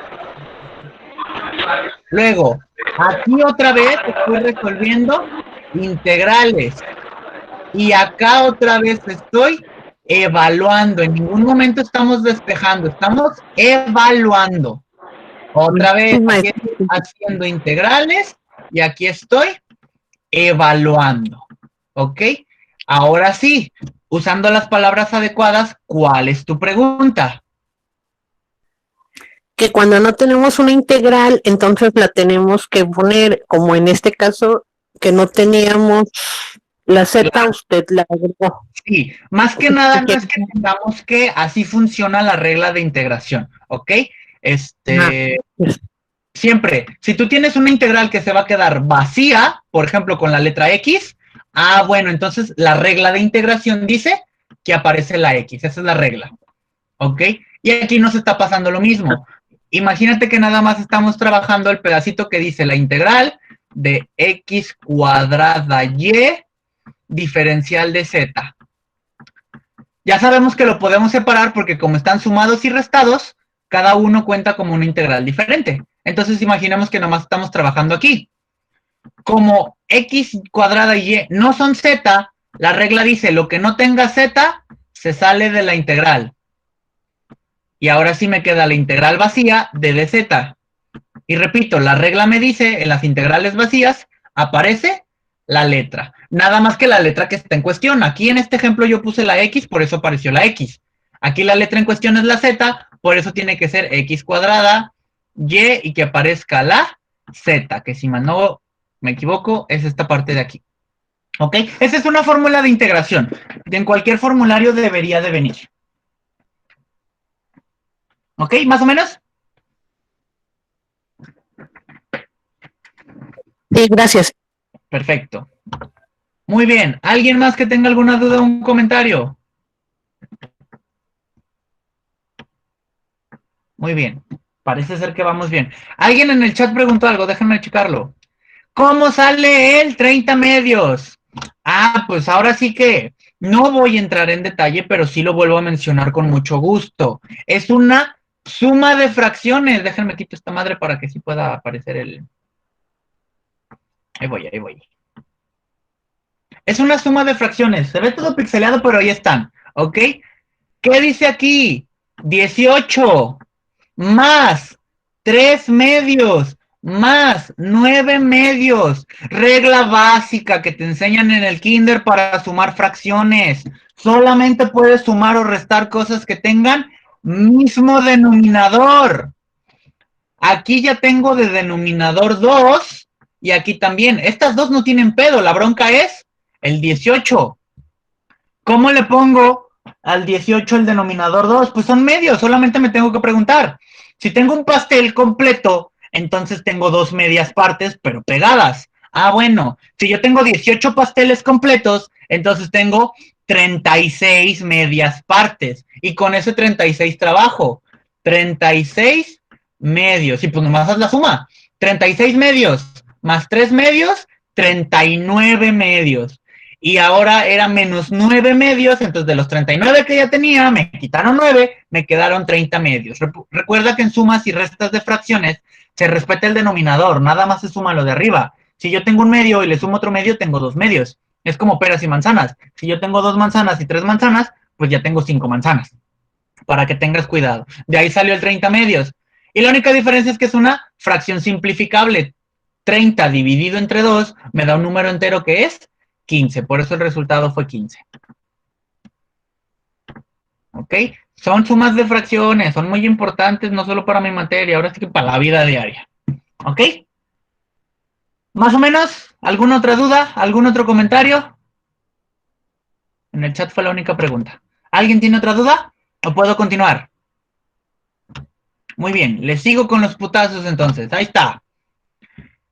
Luego, aquí otra vez estoy resolviendo integrales, y acá otra vez estoy evaluando. En ningún momento estamos despejando, estamos evaluando. Otra vez, aquí estoy haciendo integrales y aquí estoy evaluando. ¿Ok? Ahora sí, usando las palabras adecuadas, ¿cuál es tu pregunta? Que cuando no tenemos una integral, entonces la tenemos que poner, como en este caso, que no teníamos la Z, claro. Usted la agregó. Sí, más que nada no es que tengamos que, así funciona la regla de integración, ¿ok? Siempre, si tú tienes una integral que se va a quedar vacía, por ejemplo, con la letra X, bueno, entonces la regla de integración dice que aparece la X, esa es la regla, ¿ok? Y aquí nos está pasando lo mismo. Imagínate que nada más estamos trabajando el pedacito que dice la integral de X cuadrada Y diferencial de Z. Ya sabemos que lo podemos separar porque como están sumados y restados, cada uno cuenta como una integral diferente. Entonces imaginemos que nomás estamos trabajando aquí. Como X cuadrada y Y no son Z, la regla dice lo que no tenga Z se sale de la integral. Y ahora sí me queda la integral vacía de dz. Y repito, la regla me dice en las integrales vacías aparece la letra. Nada más que la letra que está en cuestión. Aquí en este ejemplo yo puse la X, por eso apareció la X. Aquí la letra en cuestión es la Z, por eso tiene que ser X cuadrada, Y que aparezca la Z, que si no me equivoco es esta parte de aquí. ¿Ok? Esa es una fórmula de integración. En cualquier formulario debería de venir. ¿Ok? ¿Más o menos? Sí, gracias. Perfecto. Muy bien. ¿Alguien más que tenga alguna duda o un comentario? Muy bien. Parece ser que vamos bien. Alguien en el chat preguntó algo, déjenme checarlo. ¿Cómo sale el 30 medios? Pues ahora sí que no voy a entrar en detalle, pero sí lo vuelvo a mencionar con mucho gusto. Es una suma de fracciones. Déjenme quito esta madre para que sí pueda aparecer el... Ahí voy, ahí voy. Es una suma de fracciones. Se ve todo pixeleado, pero ahí están. ¿Ok? ¿Qué dice aquí? 18 más 3 medios más 9 medios. Regla básica que te enseñan en el kinder para sumar fracciones. Solamente puedes sumar o restar cosas que tengan mismo denominador. Aquí ya tengo de denominador 2 y aquí también. Estas dos no tienen pedo, la bronca es el 18. ¿Cómo le pongo al 18 el denominador 2? Pues son medios, solamente me tengo que preguntar. Si tengo un pastel completo, entonces tengo dos medias partes, pero pegadas. Bueno, si yo tengo 18 pasteles completos, entonces tengo 36 medias partes. Y con ese 36 trabajo. 36 medios. Y pues nomás haz la suma. 36 medios más 3 medios, 39 medios. Y ahora era menos 9 medios, entonces de los 39 que ya tenía, me quitaron 9, me quedaron 30 medios. Recuerda que en sumas y restas de fracciones se respeta el denominador, nada más se suma lo de arriba. Si yo tengo un medio y le sumo otro medio, tengo dos medios. Es como peras y manzanas. Si yo tengo 2 manzanas y 3 manzanas, pues ya tengo 5 manzanas. Para que tengas cuidado. De ahí salió el 30 medios. Y la única diferencia es que es una fracción simplificable. 30 dividido entre 2 me da un número entero que es 15, por eso el resultado fue 15. ¿ok? Son sumas de fracciones, son muy importantes no solo para mi materia, ahora sí que para la vida diaria, ¿ok? Más o menos, ¿alguna otra duda? ¿Algún otro comentario? En el chat fue la única pregunta. ¿Alguien tiene otra duda? ¿O puedo continuar? Muy bien, les sigo con los putazos entonces. Ahí está.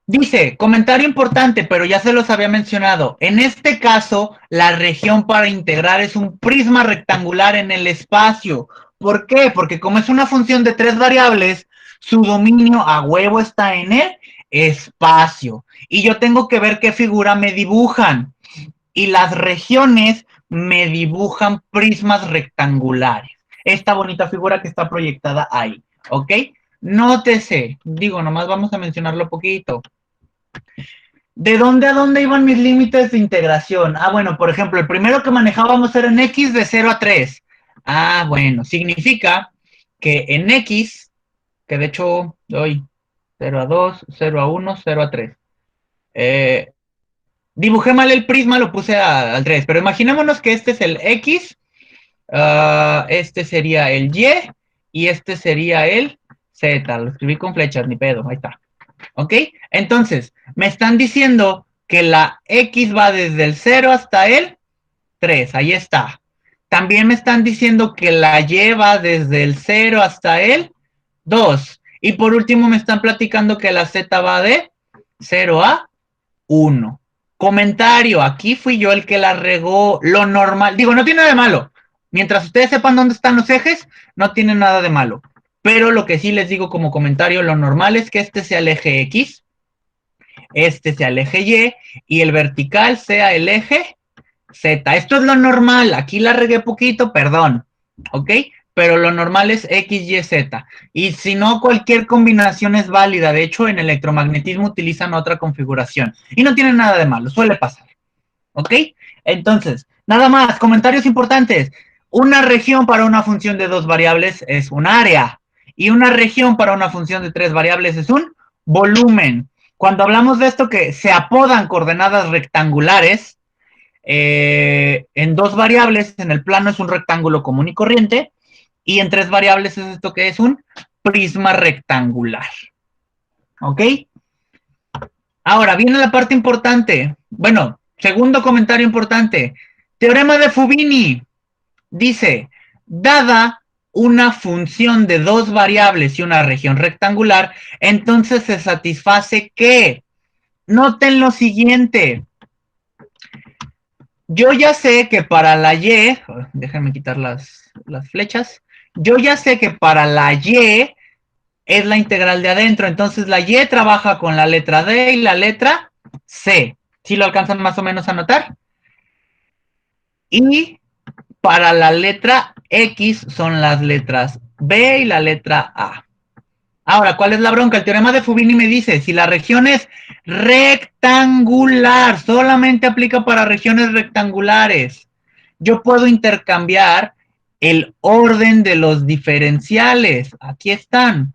Dice, comentario importante, pero ya se los había mencionado. En este caso, la región para integrar es un prisma rectangular en el espacio. ¿Por qué? Porque como es una función de 3 variables, su dominio a huevo está en el espacio. Y yo tengo que ver qué figura me dibujan. Y las regiones me dibujan prismas rectangulares. Esta bonita figura que está proyectada ahí. ¿Ok? Nótese, digo, nomás vamos a mencionarlo poquito. ¿De dónde a dónde iban mis límites de integración? Ah, bueno, por ejemplo, el primero que manejábamos era en x de 0 a 3. Ah, bueno, significa que en x, que de hecho doy 0 a 2, 0 a 1, 0 a 3. Dibujé mal el prisma, lo puse al 3, pero imaginémonos que este es el x, este sería el y este sería el z. Lo escribí con flechas, ni pedo, ahí está. ¿Ok? Entonces, me están diciendo que la X va desde el 0 hasta el 3, ahí está. También me están diciendo que la Y va desde el 0 hasta el 2. Y por último me están platicando que la Z va de 0 a 1. Comentario, aquí fui yo el que la regó. Lo normal, digo, no tiene nada de malo. Mientras ustedes sepan dónde están los ejes, no tiene nada de malo. Pero lo que sí les digo como comentario, lo normal es que este sea el eje X, este sea el eje Y y el vertical sea el eje Z. Esto es lo normal. Aquí la regué poquito, perdón. ¿Ok? Pero lo normal es X, Y, Z. Y si no, cualquier combinación es válida. De hecho, en electromagnetismo utilizan otra configuración. Y no tiene nada de malo, suele pasar. ¿Ok? Entonces, nada más, comentarios importantes. Una región para una función de 2 variables es un área. Y una región para una función de 3 variables es un volumen. Cuando hablamos de esto que se apodan coordenadas rectangulares, en 2 variables, en el plano es un rectángulo común y corriente, y en 3 variables es esto que es un prisma rectangular. ¿Ok? Ahora, viene la parte importante. Bueno, segundo comentario importante. Teorema de Fubini. Dice, dada una función de 2 variables y una región rectangular, entonces se satisface que, noten lo siguiente, yo ya sé que para la Y, déjenme quitar las flechas, yo ya sé que para la Y es la integral de adentro, entonces la Y trabaja con la letra D y la letra C. ¿Sí lo alcanzan más o menos a notar? Y para la letra X son las letras B y la letra A. Ahora, ¿cuál es la bronca? El teorema de Fubini me dice, si la región es rectangular, solamente aplica para regiones rectangulares, yo puedo intercambiar el orden de los diferenciales. Aquí están.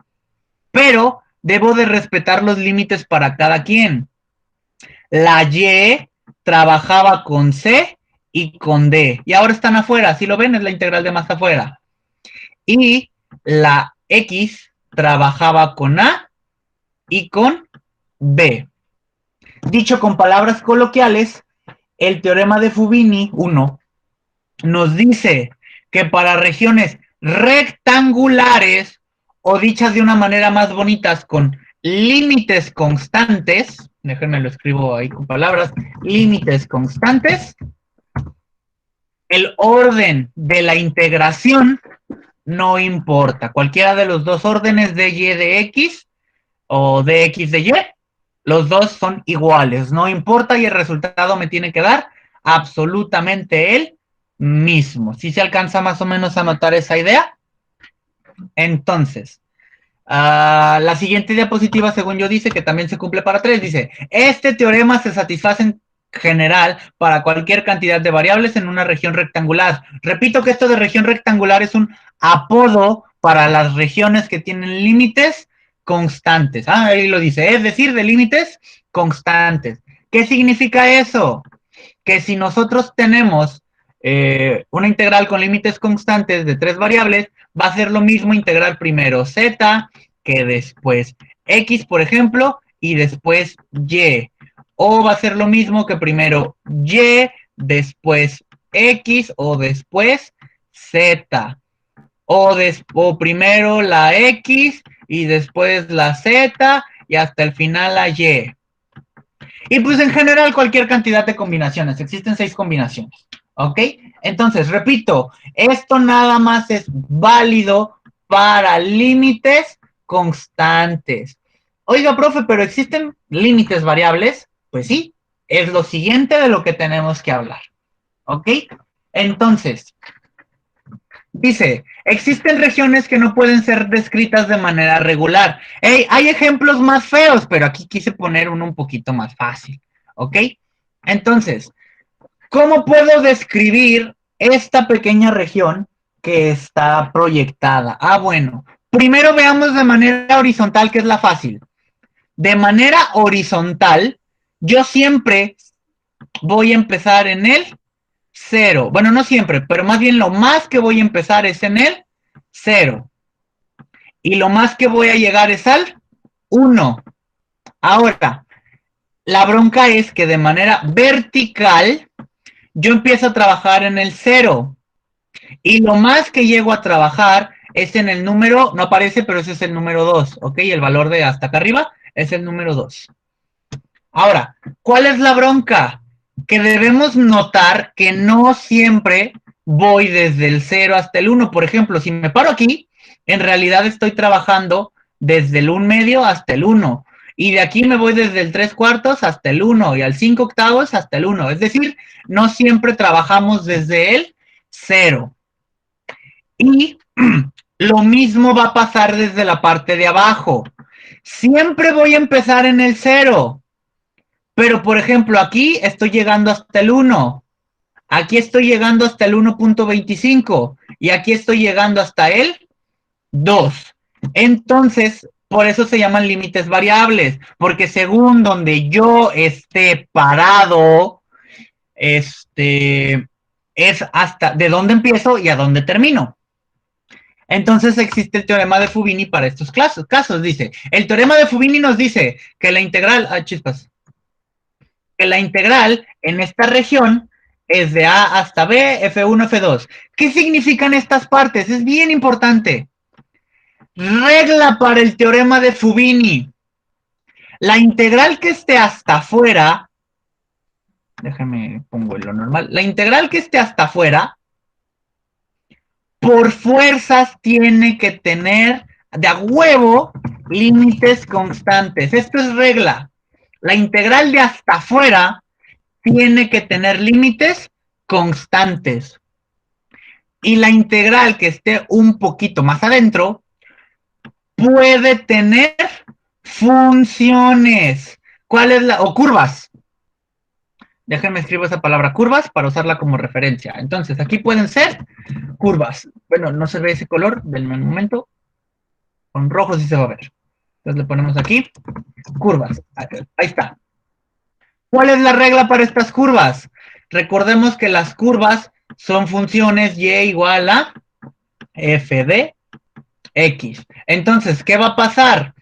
Pero debo de respetar los límites para cada quien. La Y trabajaba con C y con D. Y ahora están afuera. Si lo ven, es la integral de más afuera. Y la X trabajaba con A y con B. Dicho con palabras coloquiales, el teorema de Fubini 1 nos dice que para regiones rectangulares o dichas de una manera más bonitas con límites constantes, déjenme lo escribo ahí con palabras, límites constantes, el orden de la integración no importa. Cualquiera de los dos órdenes de y de x o de x de y, los dos son iguales, no importa y el resultado me tiene que dar absolutamente el mismo. ¿Sí se alcanza más o menos a notar esa idea? Entonces, la siguiente diapositiva, según yo, dice que también se cumple para 3. Dice, este teorema se satisface en general para cualquier cantidad de variables en una región rectangular. Repito que esto de región rectangular es un apodo para las regiones que tienen límites constantes. Ahí lo dice, es decir, de límites constantes. ¿Qué significa eso? Que si nosotros tenemos una integral con límites constantes de 3 variables, va a ser lo mismo integrar primero z, que después x, por ejemplo, y después y. O va a ser lo mismo que primero y, después x, o después z. O primero la x, y después la z, y hasta el final la y. Y pues en general cualquier cantidad de combinaciones. Existen 6 combinaciones. ¿Ok? Entonces, repito, esto nada más es válido para límites constantes. Oiga, profe, ¿pero existen límites variables? Pues sí, es lo siguiente de lo que tenemos que hablar. ¿Ok? Entonces, dice, existen regiones que no pueden ser descritas de manera regular. Hey, hay ejemplos más feos, pero aquí quise poner uno un poquito más fácil. ¿Ok? Entonces, ¿cómo puedo describir esta pequeña región que está proyectada? Ah, bueno, primero veamos de manera horizontal, que es la fácil. De manera horizontal, yo siempre voy a empezar en el 0. Bueno, no siempre, pero más bien lo más que voy a empezar es en el 0. Y lo más que voy a llegar es al 1. Ahora, la bronca es que de manera vertical, yo empiezo a trabajar en el 0. Y lo más que llego a trabajar es en el número, no aparece, pero ese es el número 2, ¿ok? El valor de hasta acá arriba es el número 2. Ahora, ¿cuál es la bronca? Que debemos notar que no siempre voy desde el 0 hasta el 1. Por ejemplo, si me paro aquí, en realidad estoy trabajando desde el 1 medio hasta el 1. Y de aquí me voy desde el 3 cuartos hasta el 1 y al 5 octavos hasta el 1. Es decir, no siempre trabajamos desde el 0. Y lo mismo va a pasar desde la parte de abajo. Siempre voy a empezar en el 0. Pero, por ejemplo, aquí estoy llegando hasta el 1. Aquí estoy llegando hasta el 1.25. Y aquí estoy llegando hasta el 2. Entonces, por eso se llaman límites variables. Porque según donde yo esté parado, es hasta de dónde empiezo y a dónde termino. Entonces existe el teorema de Fubini para estos casos. Dice, el teorema de Fubini nos dice que la integral, que la integral en esta región es de A hasta B, F1, F2. ¿Qué significan estas partes? Es bien importante. Regla para el teorema de Fubini. La integral que esté hasta afuera, déjame pongo lo normal, la integral que esté hasta afuera, por fuerzas tiene que tener de a huevo límites constantes. Esto es regla. La integral de hasta afuera tiene que tener límites constantes. Y la integral que esté un poquito más adentro puede tener funciones. ¿Cuál es la? O curvas. Déjenme escribir esa palabra curvas para usarla como referencia. Entonces, aquí pueden ser curvas. Bueno, no se ve ese color del momento. Con rojo sí se va a ver. Entonces le ponemos aquí curvas. Ahí está. ¿Cuál es la regla para estas curvas? Recordemos que las curvas son funciones y igual a f de x. Entonces, ¿qué va a pasar?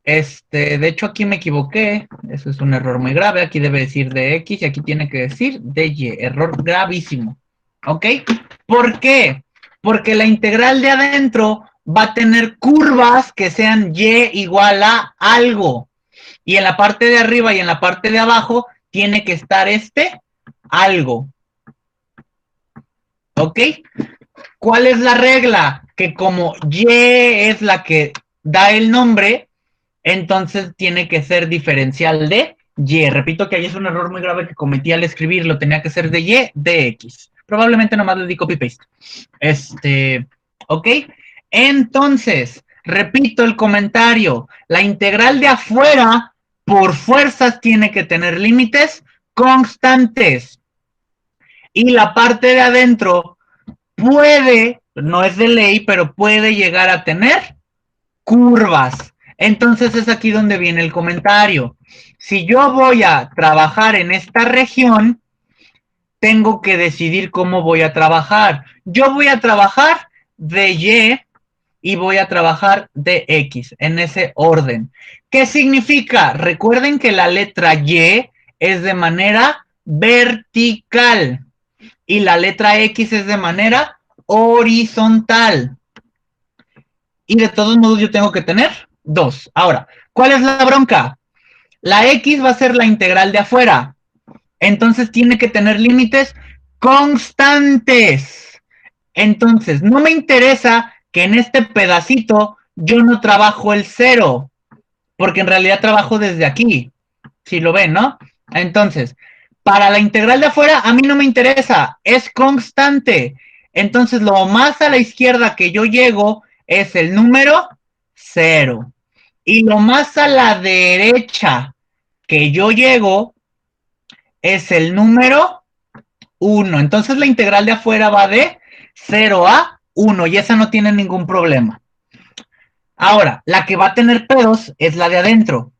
De hecho, aquí me equivoqué. Eso es un error muy grave. Aquí debe decir de x y aquí tiene que decir de y. Error gravísimo. ¿Ok? ¿Por qué? Porque la integral de adentro va a tener curvas que sean y igual a algo. Y en la parte de arriba y en la parte de abajo tiene que estar algo. ¿Ok? ¿Cuál es la regla? Que como y es la que da el nombre, entonces tiene que ser diferencial de y. Repito que ahí es un error muy grave que cometí al escribirlo. Tenía que ser de y de x. Probablemente nomás le di copy-paste. ¿Ok? Entonces, repito el comentario. La integral de afuera, por fuerzas, tiene que tener límites constantes. Y la parte de adentro puede, no es de ley, pero puede llegar a tener curvas. Entonces es aquí donde viene el comentario. Si yo voy a trabajar en esta región, tengo que decidir cómo voy a trabajar. Yo voy a trabajar de Y y voy a trabajar de X, en ese orden. ¿Qué significa? Recuerden que la letra Y es de manera vertical y la letra X es de manera horizontal. Y de todos modos yo tengo que tener 2. Ahora, ¿cuál es la bronca? La X va a ser la integral de afuera. Entonces tiene que tener límites constantes. Entonces, no me interesa que en este pedacito yo no trabajo el 0, porque en realidad trabajo desde aquí, si lo ven, ¿no? Entonces, para la integral de afuera a mí no me interesa, es constante. Entonces, lo más a la izquierda que yo llego es el número 0. Y lo más a la derecha que yo llego es el número 1. Entonces la integral de afuera va de 0 a 1 y esa no tiene ningún problema. Ahora, la que va a tener pedos es la de adentro.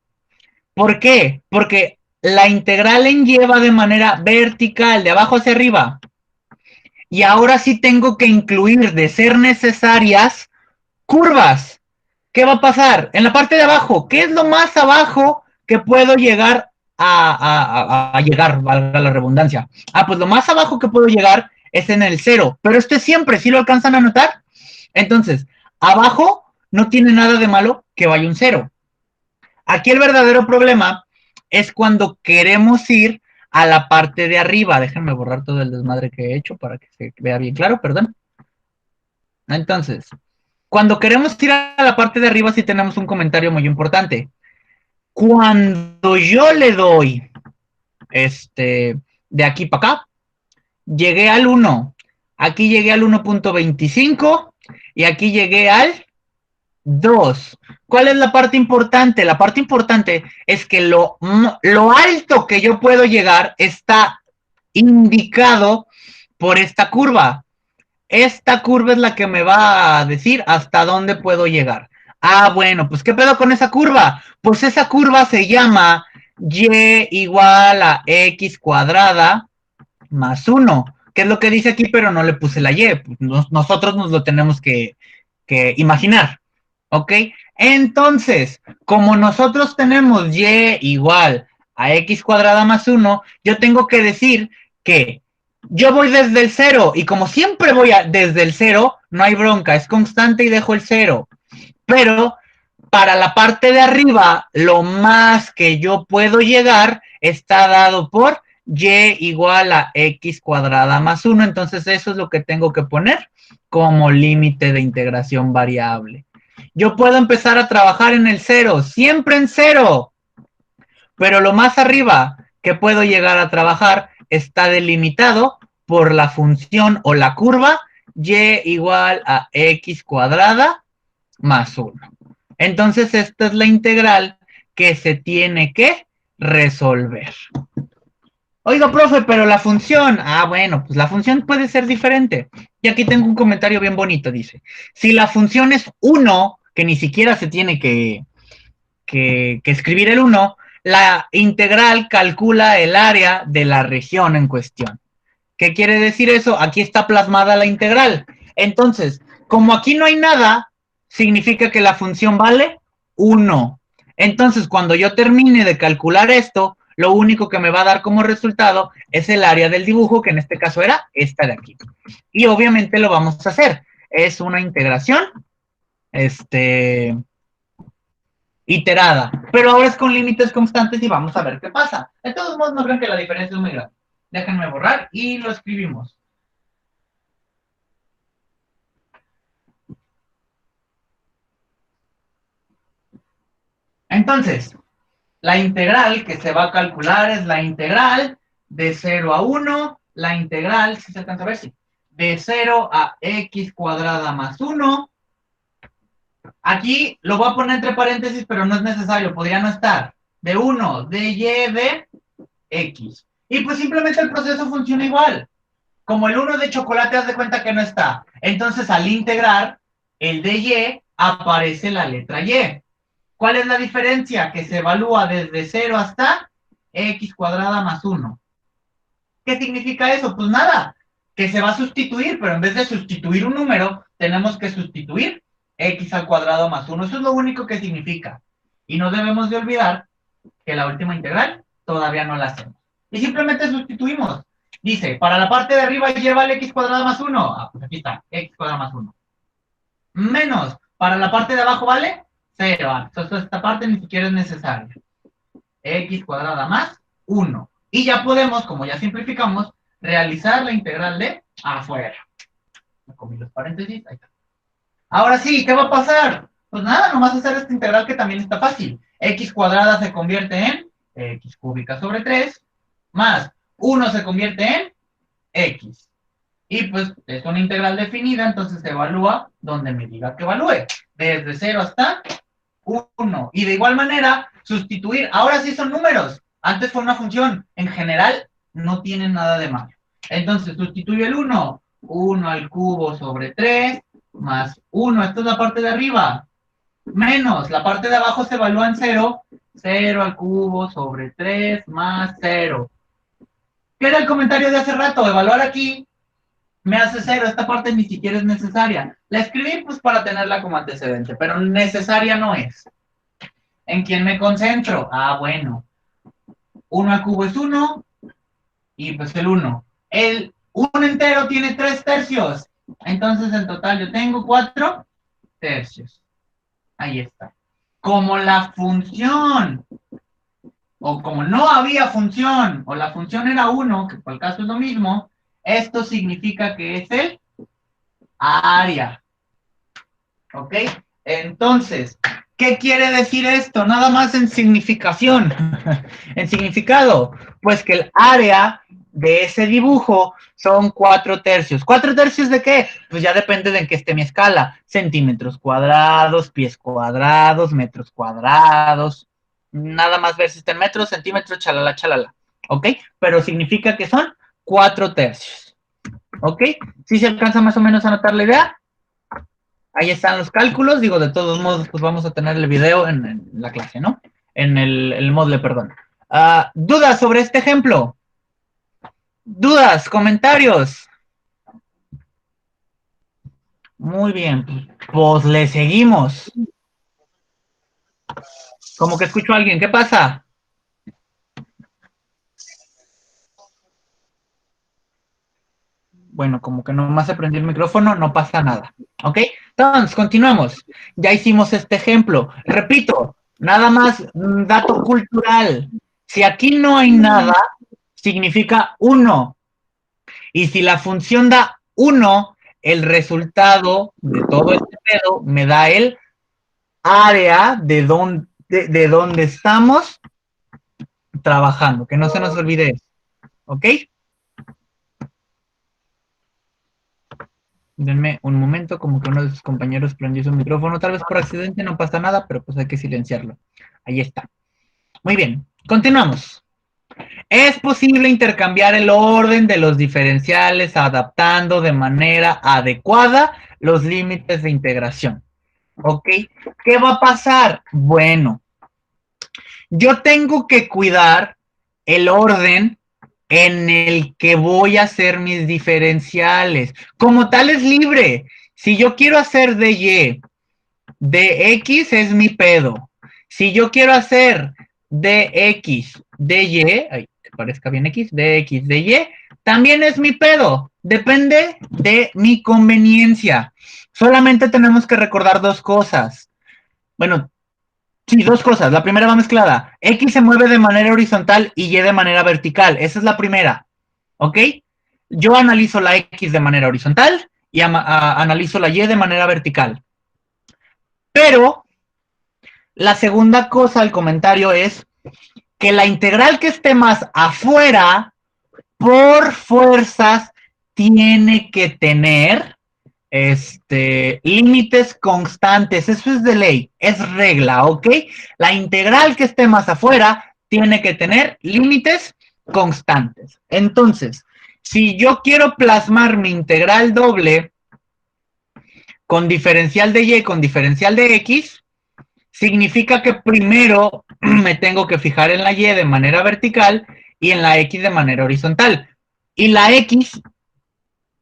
¿Por qué? Porque la integral en Y va de manera vertical, de abajo hacia arriba. Y ahora sí tengo que incluir, de ser necesarias, curvas. ¿Qué va a pasar? En la parte de abajo, ¿qué es lo más abajo que puedo llegar a llegar, valga la redundancia? Pues lo más abajo que puedo llegar es en el 0, pero siempre, ¿sí lo alcanzan a notar? Entonces, abajo no tiene nada de malo que vaya un 0. Aquí el verdadero problema es cuando queremos ir a la parte de arriba. Déjenme borrar todo el desmadre que he hecho para que se vea bien claro, perdón. Entonces, cuando queremos ir a la parte de arriba sí tenemos un comentario muy importante. Cuando yo le doy de aquí para acá, llegué al 1. Aquí llegué al 1.25 y aquí llegué al 2. ¿Cuál es la parte importante? La parte importante es que lo alto que yo puedo llegar está indicado por esta curva. Esta curva es la que me va a decir hasta dónde puedo llegar. Bueno, pues ¿qué pedo con esa curva? Pues esa curva se llama Y igual a X cuadrada más 1, que es lo que dice aquí, pero no le puse la Y. Pues nosotros nos lo tenemos que imaginar, ¿ok? Entonces, como nosotros tenemos Y igual a X cuadrada más 1, yo tengo que decir que yo voy desde el 0 y como siempre voy desde el 0, no hay bronca, es constante y dejo el 0. Pero para la parte de arriba, lo más que yo puedo llegar está dado por Y igual a X cuadrada más 1. Entonces eso es lo que tengo que poner como límite de integración variable. Yo puedo empezar a trabajar en el 0, siempre en 0. Pero lo más arriba que puedo llegar a trabajar está delimitado por la función o la curva Y igual a X cuadrada más 1. Entonces, esta es la integral que se tiene que resolver. Oiga, profe, pero la función, bueno, pues la función puede ser diferente. Y aquí tengo un comentario bien bonito, dice. Si la función es 1, que ni siquiera se tiene que escribir el 1, la integral calcula el área de la región en cuestión. ¿Qué quiere decir eso? Aquí está plasmada la integral. Entonces, como aquí no hay nada, significa que la función vale 1. Entonces, cuando yo termine de calcular esto, lo único que me va a dar como resultado es el área del dibujo, que en este caso era esta de aquí. Y obviamente lo vamos a hacer. Es una integración, iterada, pero ahora es con límites constantes y vamos a ver qué pasa. De todos modos, no creo que la diferencia es muy grande. Déjenme borrar y lo escribimos. Entonces, la integral que se va a calcular es la integral de 0 a 1, la integral, si se alcanza a ver, sí, de 0 a x cuadrada más 1. Aquí lo voy a poner entre paréntesis, pero no es necesario, podría no estar. De 1, de y de x. Y pues simplemente el proceso funciona igual. Como el 1 de chocolate, haz de cuenta que no está. Entonces, al integrar el de y, aparece la letra y. ¿Cuál es la diferencia? Que se evalúa desde 0 hasta x cuadrada más 1. ¿Qué significa eso? Pues nada, que se va a sustituir, pero en vez de sustituir un número, tenemos que sustituir x al cuadrado más 1. Eso es lo único que significa. Y no debemos de olvidar que la última integral todavía no la hacemos. Y simplemente sustituimos. Dice, para la parte de arriba lleva el x cuadrado más 1. Ah, pues aquí está, x cuadrado más 1. Menos, para la parte de abajo vale 0. Entonces esta parte ni siquiera es necesaria. X cuadrada más 1. Y ya podemos, como ya simplificamos, realizar la integral de afuera. Me comí los paréntesis, ahí está. Ahora sí, ¿qué va a pasar? Pues nada, nomás hacer esta integral que también está fácil. X cuadrada se convierte en x cúbica sobre 3, más 1 se convierte en x. Y pues es una integral definida, entonces se evalúa donde me diga que evalúe. Desde 0 hasta 1. Y de igual manera, sustituir. Ahora sí son números. Antes fue una función. En general, no tienen nada de malo. Entonces, sustituyo el 1. 1 al cubo sobre 3 más 1. Esta es la parte de arriba. Menos, la parte de abajo se evalúa en 0. 0 al cubo sobre 3 más 0. ¿Qué era el comentario de hace rato? Evaluar aquí me hace 0. Esta parte ni siquiera es necesaria. La escribí pues para tenerla como antecedente, pero necesaria no es. ¿En quién me concentro? Ah, bueno. 1 al cubo es 1 y pues el 1. El 1 entero tiene 3 tercios. Entonces en total yo tengo 4 tercios. Ahí está. Como la función, o como no había función, o la función era 1, que por el caso es lo mismo, esto significa que es el área. ¿Ok? Entonces, ¿qué quiere decir esto? Nada más en significación, en significado, pues que el área de ese dibujo son 4 tercios. ¿4 tercios de qué? Pues ya depende de en qué esté mi escala. Centímetros cuadrados, pies cuadrados, metros cuadrados. Nada más ver si está en metros, centímetros, chalala, chalala. ¿Ok? Pero significa que son 4 tercios. ¿Ok? ¿Sí se alcanza más o menos a notar la idea? Ahí están los cálculos, digo, de todos modos, pues vamos a tener el video en la clase, ¿no? En el Moodle, perdón. ¿Dudas sobre este ejemplo? ¿Dudas? ¿Comentarios? Muy bien, pues le seguimos. Como que escucho a alguien, ¿qué pasa? Bueno, como que nomás se prendió el micrófono, no pasa nada. ¿Ok? Entonces, continuamos. Ya hicimos este ejemplo. Repito, nada más dato cultural. Si aquí no hay nada, significa 1. Y si la función da 1, el resultado de todo este pedo me da el área de donde estamos trabajando. Que no se nos olvide eso. ¿Ok? Denme un momento, como que uno de sus compañeros prendió su micrófono, tal vez por accidente, no pasa nada, pero pues hay que silenciarlo. Ahí está. Muy bien, continuamos. Es posible intercambiar el orden de los diferenciales adaptando de manera adecuada los límites de integración. ¿Ok? ¿Qué va a pasar? Bueno, yo tengo que cuidar el orden en el que voy a hacer mis diferenciales. Como tal es libre. Si yo quiero hacer de Y, de X es mi pedo. Si yo quiero hacer de X, de Y, ay, que parezca bien X, de X, de Y, también es mi pedo. Depende de mi conveniencia. Solamente tenemos que recordar dos cosas. Bueno, sí, dos cosas. La primera va mezclada. X se mueve de manera horizontal y Y de manera vertical. Esa es la primera. ¿Ok? Yo analizo la X de manera horizontal y analizo la Y de manera vertical. Pero la segunda cosa, el comentario es que la integral que esté más afuera, por fuerzas, tiene que tener límites constantes. Eso es de ley, es regla, ¿ok? La integral que esté más afuera tiene que tener límites constantes. Entonces, si yo quiero plasmar mi integral doble con diferencial de Y con diferencial de X, significa que primero me tengo que fijar en la Y de manera vertical y en la X de manera horizontal. Y la X,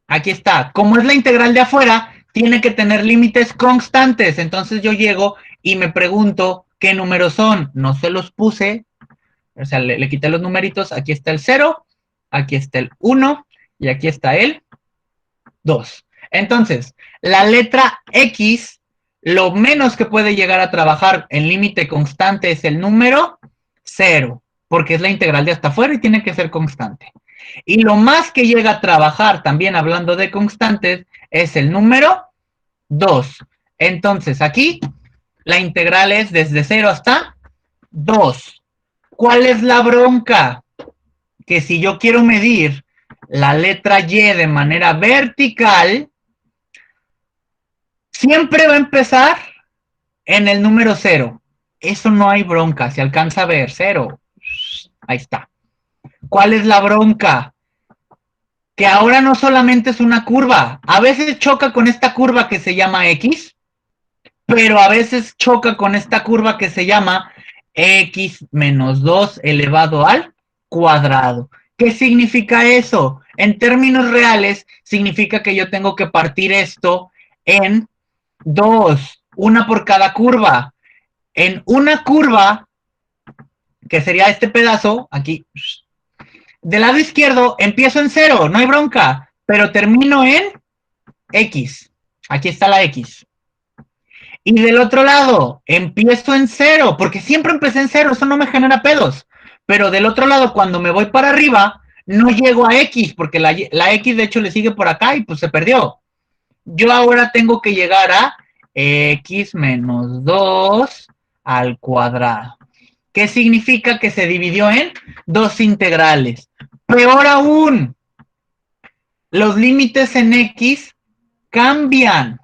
aquí está, como es la integral de afuera, tiene que tener límites constantes. Entonces yo llego y me pregunto qué números son. No se los puse, o sea, le quité los numeritos. Aquí está el 0, aquí está el 1 y aquí está el 2. Entonces, la letra X, lo menos que puede llegar a trabajar en límite constante es el número 0, porque es la integral de hasta afuera y tiene que ser constante. Y lo más que llega a trabajar, también hablando de constantes, es el número 2. Entonces, aquí la integral es desde 0 hasta 2. ¿Cuál es la bronca? Que si yo quiero medir la letra Y de manera vertical, siempre va a empezar en el número 0. Eso no hay bronca, se alcanza a ver, 0. Ahí está. ¿Cuál es la bronca? Que ahora no solamente es una curva, a veces choca con esta curva que se llama X, pero a veces choca con esta curva que se llama X menos 2 elevado al cuadrado. ¿Qué significa eso? En términos reales, significa que yo tengo que partir esto en dos, una por cada curva. En una curva, que sería este pedazo, aquí, del lado izquierdo empiezo en 0, no hay bronca, pero termino en X. Aquí está la X. Y del otro lado, empiezo en 0, porque siempre empecé en 0, eso no me genera pedos. Pero del otro lado, cuando me voy para arriba, no llego a X, porque la X de hecho le sigue por acá y pues se perdió. Yo ahora tengo que llegar a X menos 2 al cuadrado. ¿Qué significa que se dividió en dos integrales? Peor aún, los límites en X cambian.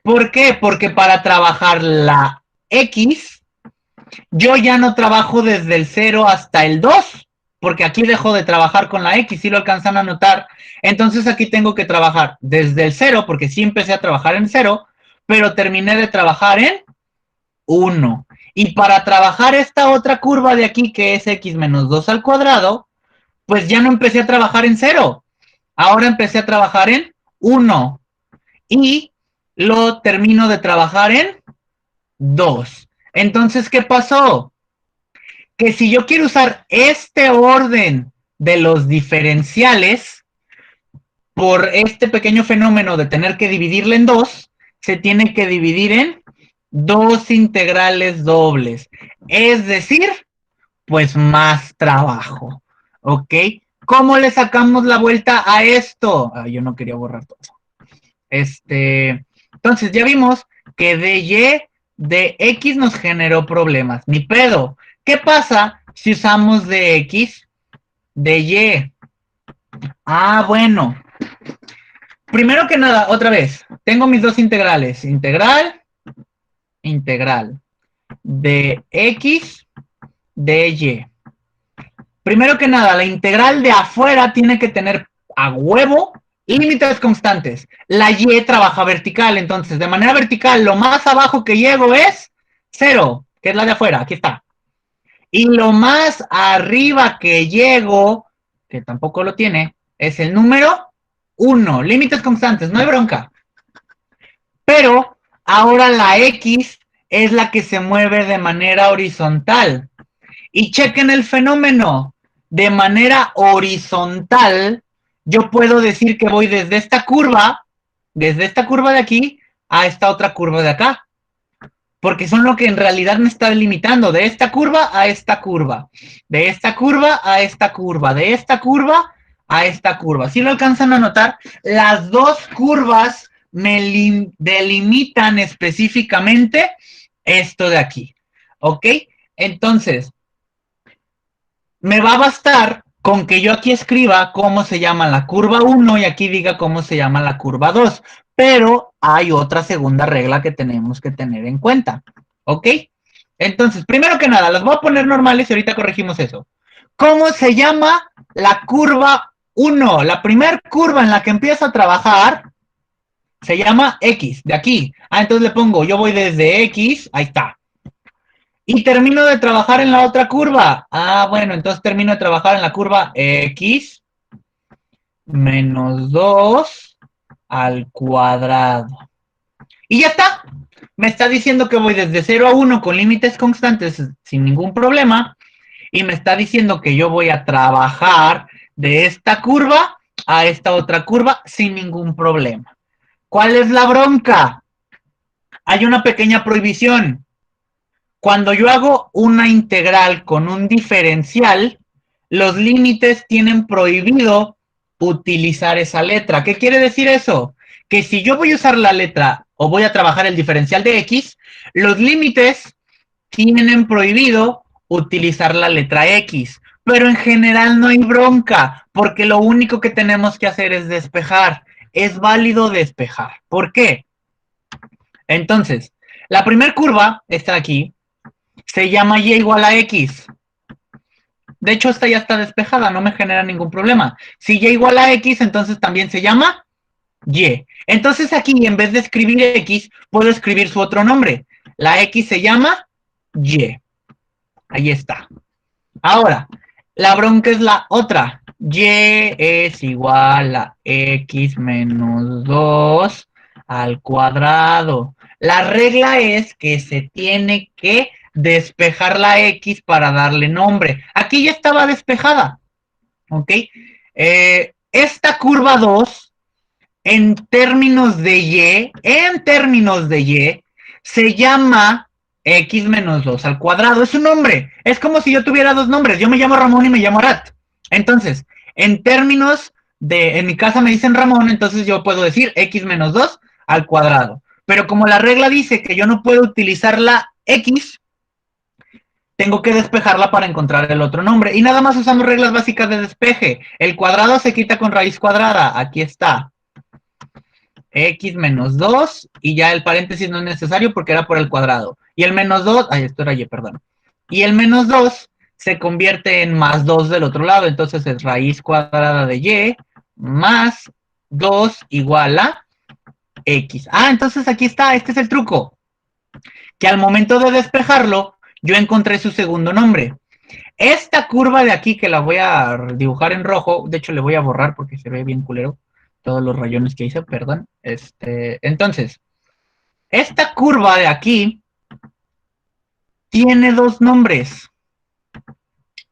¿Por qué? Porque para trabajar la X, yo ya no trabajo desde el 0 hasta el 2, porque aquí dejo de trabajar con la X, si lo alcanzan a notar. Entonces aquí tengo que trabajar desde el 0, porque sí empecé a trabajar en 0, pero terminé de trabajar en 1. Y para trabajar esta otra curva de aquí, que es X menos 2 al cuadrado, pues ya no empecé a trabajar en 0. Ahora empecé a trabajar en 1. Y lo termino de trabajar en 2. Entonces, ¿qué pasó? Que si yo quiero usar este orden de los diferenciales, por este pequeño fenómeno de tener que dividirle en 2, se tiene que dividir en dos integrales dobles. Es decir, pues más trabajo. ¿Ok? ¿Cómo le sacamos la vuelta a esto? Yo no quería borrar todo. Entonces ya vimos que de Y de X nos generó problemas. Ni pedo. ¿Qué pasa si usamos de X de Y? Bueno. Primero que nada, otra vez, tengo mis dos integrales. Integral de X de Y. Primero que nada, la integral de afuera tiene que tener a huevo límites constantes. La Y trabaja vertical, entonces de manera vertical lo más abajo que llego es 0, que es la de afuera, aquí está. Y lo más arriba que llego, que tampoco lo tiene, es el número 1, límites constantes, no hay bronca. Pero ahora la X es la que se mueve de manera horizontal. Y chequen el fenómeno. De manera horizontal, yo puedo decir que voy desde esta curva de aquí, a esta otra curva de acá. Porque son lo que en realidad me está delimitando, de esta curva a esta curva, de esta curva a esta curva, de esta curva a esta curva. Si lo alcanzan a notar, las dos curvas me delimitan específicamente esto de aquí. ¿Ok? Entonces, me va a bastar con que yo aquí escriba cómo se llama la curva 1 y aquí diga cómo se llama la curva 2. Pero hay otra segunda regla que tenemos que tener en cuenta. ¿Ok? Entonces, primero que nada, las voy a poner normales y ahorita corregimos eso. ¿Cómo se llama la curva 1? La primera curva en la que empiezo a trabajar se llama X, de aquí. Entonces le pongo, yo voy desde X, ahí está. Y termino de trabajar en la otra curva. Bueno, entonces termino de trabajar en la curva X menos 2 al cuadrado. Y ya está. Me está diciendo que voy desde 0 a 1 con límites constantes sin ningún problema. Y me está diciendo que yo voy a trabajar de esta curva a esta otra curva sin ningún problema. ¿Cuál es la bronca? Hay una pequeña prohibición. Cuando yo hago una integral con un diferencial, los límites tienen prohibido utilizar esa letra. ¿Qué quiere decir eso? Que si yo voy a usar la letra o voy a trabajar el diferencial de x, los límites tienen prohibido utilizar la letra x. Pero en general no hay bronca, porque lo único que tenemos que hacer es despejar. Es válido despejar. ¿Por qué? Entonces, la primera curva, esta de aquí, se llama y igual a x. De hecho, esta ya está despejada, no me genera ningún problema. Si y igual a x, entonces también se llama y. Entonces aquí, en vez de escribir x, puedo escribir su otro nombre. La x se llama y. Ahí está. Ahora, la bronca es la otra. Y es igual a x menos 2 al cuadrado. La regla es que se tiene que despejar la x para darle nombre. Aquí ya estaba despejada. ¿Ok? Esta curva 2, en términos de y, se llama x menos 2 al cuadrado. Es un nombre. Es como si yo tuviera dos nombres. Yo me llamo Ramón y me llamo Arat. Entonces, en términos en mi casa me dicen Ramón, entonces yo puedo decir x menos 2 al cuadrado. Pero como la regla dice que yo no puedo utilizar la x, tengo que despejarla para encontrar el otro nombre. Y nada más usamos reglas básicas de despeje. El cuadrado se quita con raíz cuadrada. Aquí está. X menos 2 y ya el paréntesis no es necesario porque era por el cuadrado. Y el menos 2, esto era y, perdón. Y el menos 2 se convierte en más 2 del otro lado. Entonces es raíz cuadrada de y más 2 igual a x. Entonces aquí está, este es el truco. Que al momento de despejarlo, yo encontré su segundo nombre. Esta curva de aquí, que la voy a dibujar en rojo, de hecho le voy a borrar porque se ve bien culero todos los rayones que hice, perdón. Entonces, esta curva de aquí tiene dos nombres.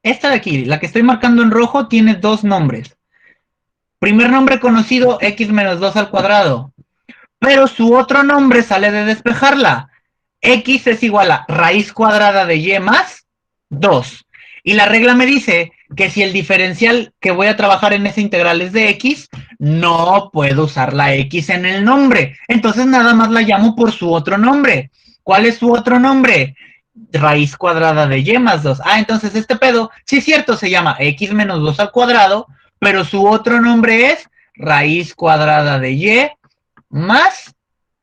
Esta de aquí, la que estoy marcando en rojo, tiene dos nombres. Primer nombre conocido, x menos 2 al cuadrado. Pero su otro nombre sale de despejarla. X es igual a raíz cuadrada de y más 2. Y la regla me dice que si el diferencial que voy a trabajar en esa integral es de x, no puedo usar la x en el nombre. Entonces nada más la llamo por su otro nombre. ¿Cuál es su otro nombre? Raíz cuadrada de y más 2. Entonces este pedo, sí es cierto, se llama x menos 2 al cuadrado, pero su otro nombre es raíz cuadrada de y más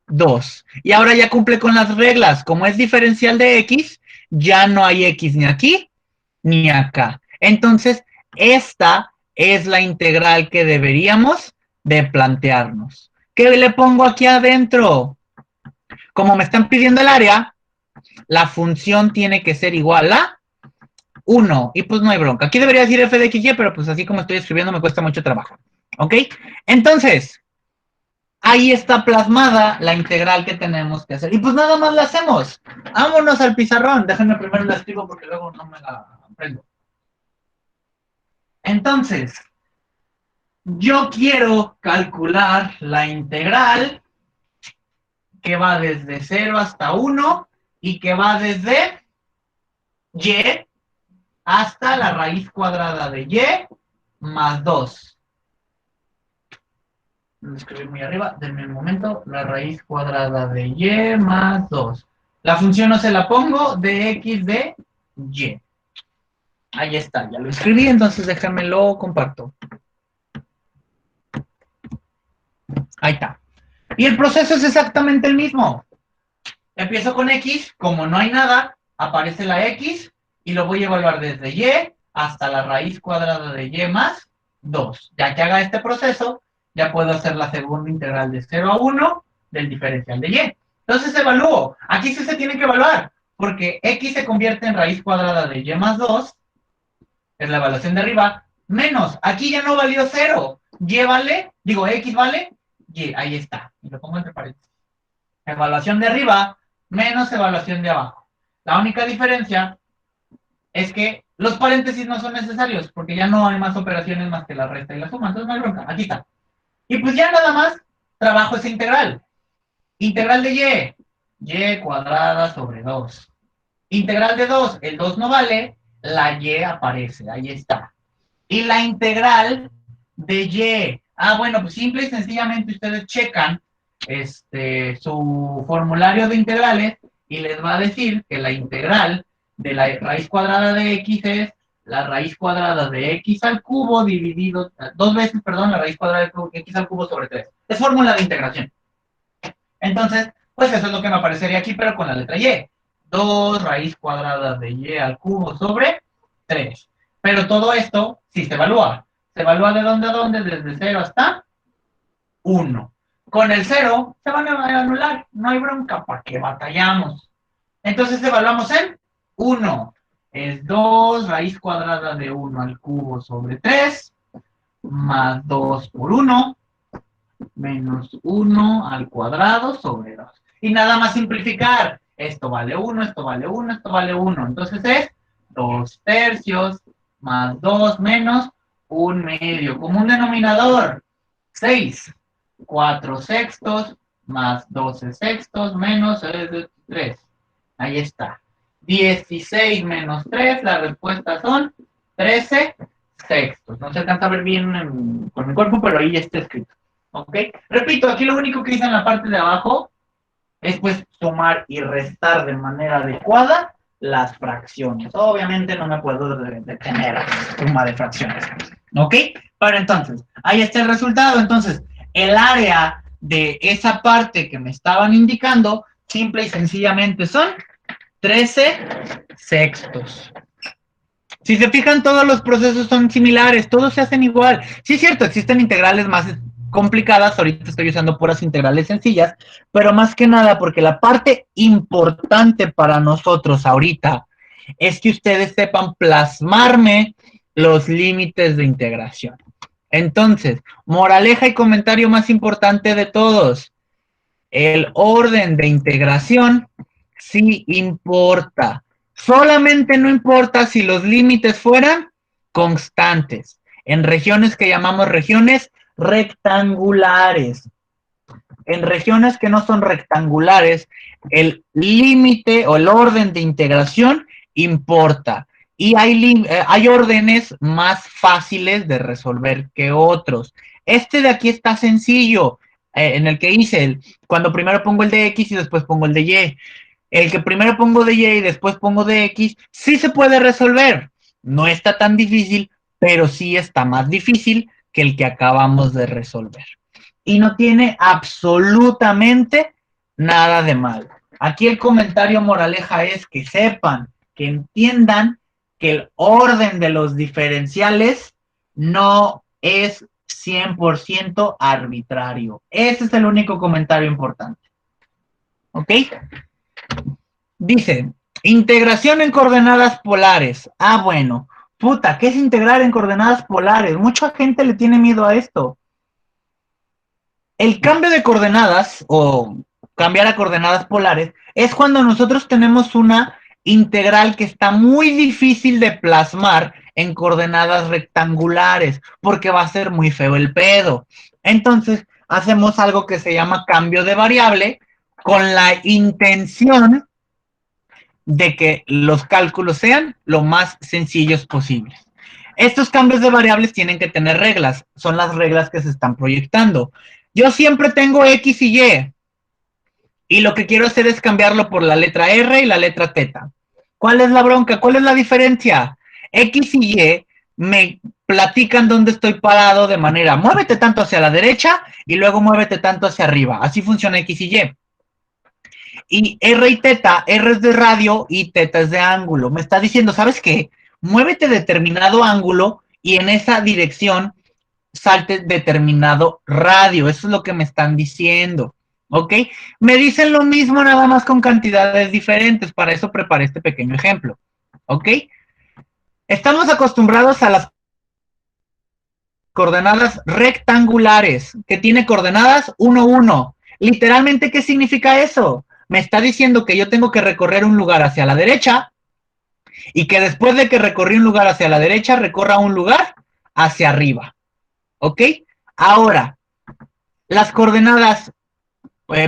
2. Y ahora ya cumple con las reglas. Como es diferencial de x, ya no hay x ni aquí ni acá. Entonces, esta es la integral que deberíamos de plantearnos. ¿Qué le pongo aquí adentro? Como me están pidiendo el área, la función tiene que ser igual a 1. Y pues no hay bronca. Aquí debería decir f de xy, pero pues así como estoy escribiendo me cuesta mucho trabajo. ¿Ok? Entonces, ahí está plasmada la integral que tenemos que hacer. Y pues nada más la hacemos. Vámonos al pizarrón. Déjenme primero la escribo porque luego no me la aprendo. Entonces, yo quiero calcular la integral que va desde 0 hasta 1 y que va desde y hasta la raíz cuadrada de y más 2. Lo escribí muy arriba, denme un momento. La raíz cuadrada de y más 2. La función no se la pongo de x de y. Ahí está, ya lo escribí, entonces déjenme lo comparto. Ahí está. Y el proceso es exactamente el mismo. Empiezo con x, como no hay nada, aparece la x y lo voy a evaluar desde y hasta la raíz cuadrada de y más 2. Ya que haga este proceso, ya puedo hacer la segunda integral de 0 a 1 del diferencial de y. Entonces evalúo. Aquí sí se tiene que evaluar, porque x se convierte en raíz cuadrada de y más 2, es la evaluación de arriba, menos, aquí ya no valió 0, y vale, digo, x vale, y ahí está, y lo pongo entre paréntesis. Evaluación de arriba menos evaluación de abajo. La única diferencia es que los paréntesis no son necesarios, porque ya no hay más operaciones más que la resta y la suma, entonces no hay bronca, aquí está. Y pues ya nada más trabajo esa integral. Integral de y cuadrada sobre 2. Integral de 2, el 2 no vale, la y aparece, ahí está. Y la integral de y, bueno, pues simple y sencillamente ustedes checan su formulario de integrales y les va a decir que la integral de la raíz cuadrada de x es la raíz cuadrada de x al cubo dividido, dos veces, perdón, la raíz cuadrada de x al cubo sobre 3. Es fórmula de integración. Entonces, pues eso es lo que me aparecería aquí, pero con la letra y. 2 raíz cuadrada de y al cubo sobre 3. Pero todo esto sí se evalúa. ¿Se evalúa de dónde a dónde? Desde 0 hasta 1. Con el 0 se van a anular. No hay bronca, ¿para qué batallamos? Entonces evaluamos en 1. Es 2 raíz cuadrada de 1 al cubo sobre 3, más 2 por 1, menos 1 al cuadrado sobre 2. Y nada más simplificar. Esto vale 1, esto vale 1, esto vale 1. Entonces es 2 tercios más 2 menos 1 medio. Como un denominador, 6. 4 sextos más 12 sextos menos 3. Ahí está. 16 menos 3, la respuesta son 13 sextos. No se alcanza a ver bien con mi cuerpo, pero ahí ya está escrito. ¿Ok? Repito, aquí lo único que hice en la parte de abajo es pues sumar y restar de manera adecuada las fracciones. Obviamente no me puedo detener a suma de fracciones. ¿Ok? Pero entonces, ahí está el resultado. Entonces, el área de esa parte que me estaban indicando, simple y sencillamente son 13 sextos. Si se fijan, todos los procesos son similares, todos se hacen igual. Sí es cierto, existen integrales más complicadas, ahorita estoy usando puras integrales sencillas, pero más que nada porque la parte importante para nosotros ahorita es que ustedes sepan plasmarme los límites de integración. Entonces, moraleja y comentario más importante de todos, el orden de integración sí importa. Solamente no importa si los límites fueran constantes, en regiones que llamamos regiones rectangulares. En regiones que no son rectangulares, el límite o el orden de integración importa. Y hay órdenes más fáciles de resolver que otros. Este de aquí está sencillo, en el que hice cuando primero pongo el de X y después pongo el de Y. El que primero pongo de Y y después pongo de X, sí se puede resolver. No está tan difícil, pero sí está más difícil que el que acabamos de resolver. Y no tiene absolutamente nada de malo. Aquí el comentario moraleja es que sepan, que entiendan que el orden de los diferenciales no es 100% arbitrario. Ese es el único comentario importante. ¿Ok? Dice, integración en coordenadas polares. Bueno, puta, ¿qué es integrar en coordenadas polares? Mucha gente le tiene miedo a esto. El cambio de coordenadas o cambiar a coordenadas polares es cuando nosotros tenemos una integral que está muy difícil de plasmar en coordenadas rectangulares porque va a ser muy feo el pedo. Entonces hacemos algo que se llama cambio de variable con la intención de que los cálculos sean lo más sencillos posibles. Estos cambios de variables tienen que tener reglas, son las reglas que se están proyectando. Yo siempre tengo X y lo que quiero hacer es cambiarlo por la letra R y la letra teta. ¿Cuál es la bronca? ¿Cuál es la diferencia? X y Y me platican dónde estoy parado de manera, muévete tanto hacia la derecha y luego muévete tanto hacia arriba. Así funciona X y Y. Y R y teta, R es de radio y teta es de ángulo. Me está diciendo, ¿sabes qué? Muévete determinado ángulo y en esa dirección salte determinado radio. Eso es lo que me están diciendo. ¿Ok? Me dicen lo mismo nada más con cantidades diferentes. Para eso preparé este pequeño ejemplo. ¿Ok? Estamos acostumbrados a las coordenadas rectangulares, que tiene coordenadas 1, 1. Literalmente, ¿qué significa eso? Me está diciendo que yo tengo que recorrer un lugar hacia la derecha y que después de que recorrí un lugar hacia la derecha, recorra un lugar hacia arriba. ¿Ok? Ahora, las coordenadas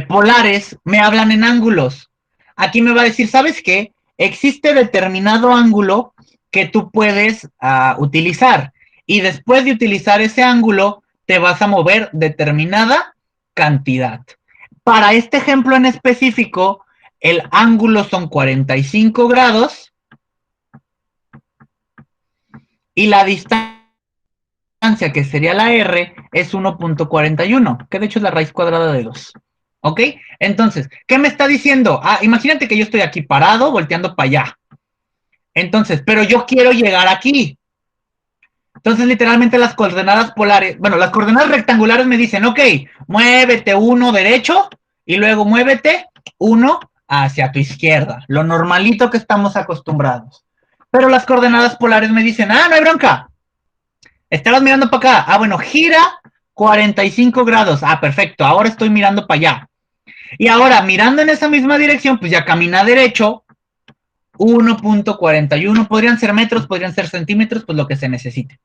polares me hablan en ángulos. Aquí me va a decir, ¿sabes qué? Existe determinado ángulo que tú puedes utilizar y después de utilizar ese ángulo te vas a mover determinada cantidad. Para este ejemplo en específico, el ángulo son 45 grados y la distancia que sería la R es 1.41, que de hecho es la raíz cuadrada de 2. ¿Ok? Entonces, ¿qué me está diciendo? Imagínate que yo estoy aquí parado, volteando para allá. Entonces, pero yo quiero llegar aquí. Entonces, literalmente las coordenadas polares, bueno, las coordenadas rectangulares me dicen, ok, muévete 1 derecho y luego muévete 1 hacia tu izquierda. Lo normalito que estamos acostumbrados. Pero las coordenadas polares me dicen, no hay bronca. Estabas mirando para acá. Bueno, gira 45 grados. Perfecto. Ahora estoy mirando para allá. Y ahora, mirando en esa misma dirección, pues ya camina derecho 1.41. Podrían ser metros, podrían ser centímetros, pues lo que se necesite.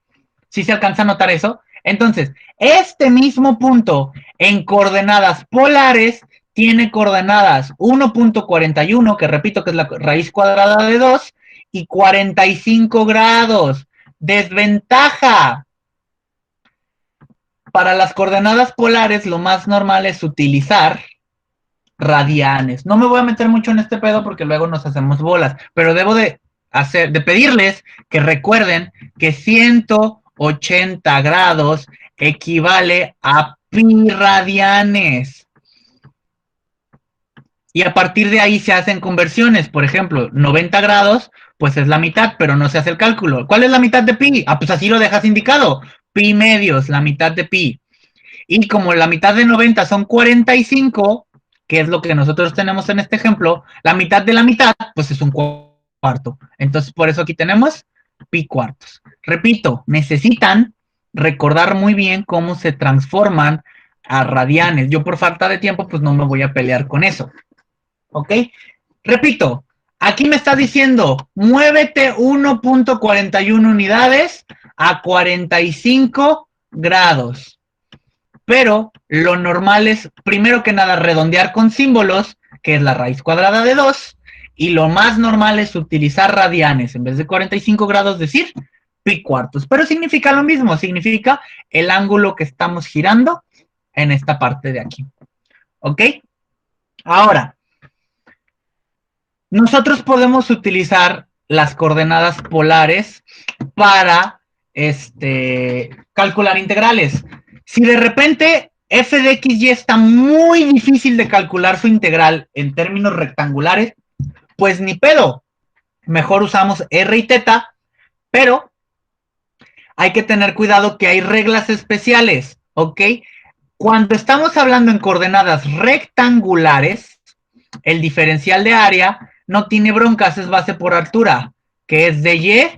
¿Sí se alcanza a notar eso? Entonces, este mismo punto en coordenadas polares tiene coordenadas 1.41, que repito que es la raíz cuadrada de 2, y 45 grados. Desventaja. Para las coordenadas polares, lo más normal es utilizar radianes. No me voy a meter mucho en este pedo porque luego nos hacemos bolas, pero debo de pedirles que recuerden que 180 grados equivale a pi radianes. Y a partir de ahí se hacen conversiones. Por ejemplo, 90 grados, pues es la mitad, pero no se hace el cálculo. ¿Cuál es la mitad de pi? Pues así lo dejas indicado. Pi medios, la mitad de pi. Y como la mitad de 90 son 45, que es lo que nosotros tenemos en este ejemplo, la mitad de la mitad, pues es un cuarto. Entonces, por eso aquí tenemos pi cuartos. Repito, necesitan recordar muy bien cómo se transforman a radianes. Yo por falta de tiempo, pues no me voy a pelear con eso. ¿Ok? Repito, aquí me está diciendo, muévete 1.41 unidades a 45 grados. Pero lo normal es, primero que nada, redondear con símbolos, que es la raíz cuadrada de 2, y lo más normal es utilizar radianes. En vez de 45 grados, decir pi cuartos. Pero significa lo mismo, significa el ángulo que estamos girando en esta parte de aquí. ¿Ok? Ahora, nosotros podemos utilizar las coordenadas polares para calcular integrales. Si de repente f de x y está muy difícil de calcular su integral en términos rectangulares, pues ni pedo. Mejor usamos r y teta, pero hay que tener cuidado que hay reglas especiales, ¿ok? Cuando estamos hablando en coordenadas rectangulares, el diferencial de área no tiene broncas, es base por altura, que es dy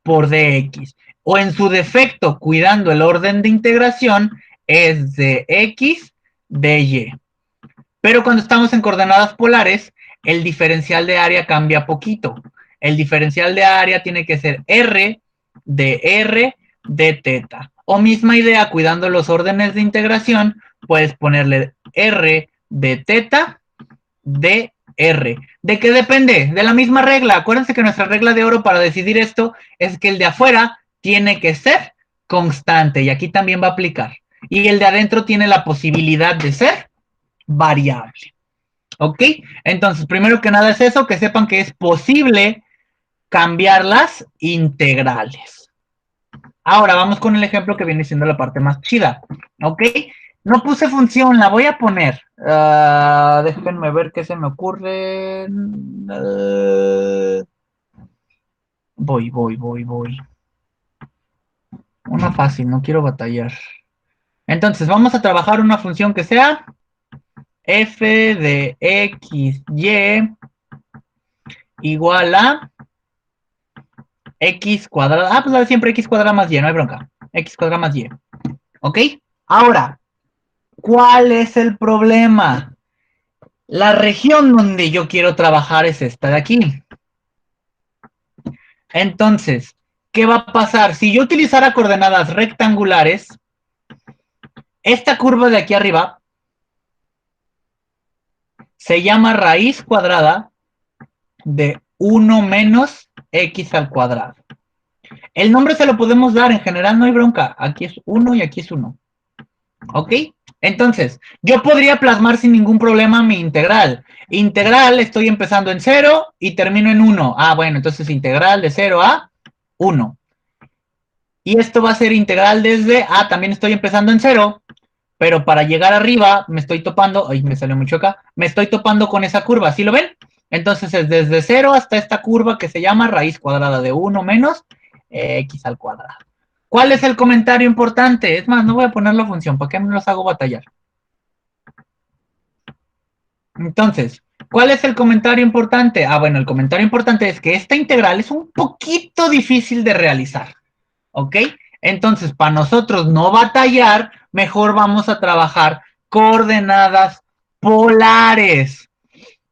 por dx. O en su defecto, cuidando el orden de integración, es de x dy. Pero cuando estamos en coordenadas polares, el diferencial de área cambia poquito. El diferencial de área tiene que ser r de teta. O misma idea, cuidando los órdenes de integración, puedes ponerle r de teta de r. ¿De qué depende? De la misma regla. Acuérdense que nuestra regla de oro para decidir esto es que el de afuera tiene que ser constante y aquí también va a aplicar. Y el de adentro tiene la posibilidad de ser variable. ¿Ok? Entonces, primero que nada es eso, que sepan que es posible cambiar las integrales. Ahora vamos con el ejemplo que viene siendo la parte más chida. ¿Ok? No puse función, la voy a poner. Déjenme ver qué se me ocurre. Voy. Una fácil, no quiero batallar. Entonces, vamos a trabajar una función que sea f de x, y igual a x cuadrada. Pues siempre x cuadrada más y, no hay bronca. X cuadrado más Y. ¿Ok? Ahora, ¿cuál es el problema? La región donde yo quiero trabajar es esta de aquí. Entonces, ¿qué va a pasar? Si yo utilizara coordenadas rectangulares, esta curva de aquí arriba se llama raíz cuadrada de 1 menos X al cuadrado. El nombre se lo podemos dar, en general no hay bronca. Aquí es 1 y aquí es 1. ¿Ok? Entonces, yo podría plasmar sin ningún problema mi integral. Integral, estoy empezando en 0 y termino en 1. Ah, bueno, entonces integral de 0 a 1. Y esto va a ser integral desde, también estoy empezando en 0, pero para llegar arriba me estoy topando, ay, me salió mucho acá, me estoy topando con esa curva, ¿sí lo ven? Entonces es desde 0 hasta esta curva que se llama raíz cuadrada de 1 menos X al cuadrado. ¿Cuál es el comentario importante? Es más, no voy a poner la función, ¿para qué me los hago batallar? Entonces, ¿cuál es el comentario importante? Bueno, el comentario importante es que esta integral es un poquito difícil de realizar, ¿ok? Entonces, para nosotros no batallar, mejor vamos a trabajar coordenadas polares.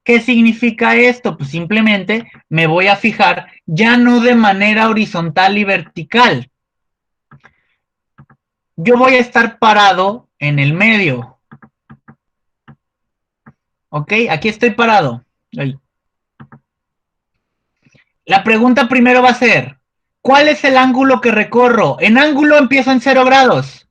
¿Qué significa esto? Pues simplemente me voy a fijar ya no de manera horizontal y vertical. Yo voy a estar parado en el medio. ¿Ok? Aquí estoy parado. Ahí. La pregunta primero va a ser, ¿cuál es el ángulo que recorro? En ángulo empiezo en 0 grados.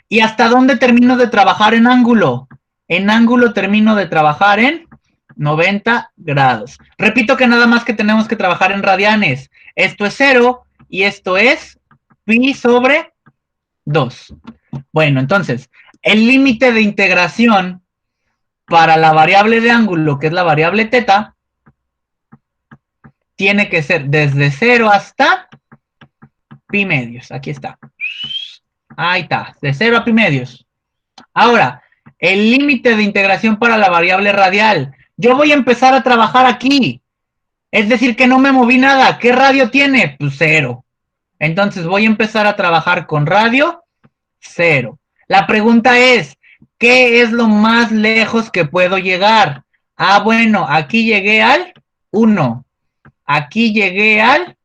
¿Y hasta dónde termino de trabajar en ángulo? En ángulo termino de trabajar en 90 grados. Repito que nada más que tenemos que trabajar en radianes. Esto es 0 y esto es pi sobre 2. Bueno, entonces, el límite de integración para la variable de ángulo, que es la variable teta, tiene que ser desde 0 hasta pi medios. Aquí está. Ahí está, de 0 a pi medios. Ahora, el límite de integración para la variable radial. Yo voy a empezar a trabajar aquí. Es decir, que no me moví nada. ¿Qué radio tiene? Pues 0. Entonces voy a empezar a trabajar con radio 0. La pregunta es, ¿qué es lo más lejos que puedo llegar? Bueno, aquí llegué al 1. Aquí llegué al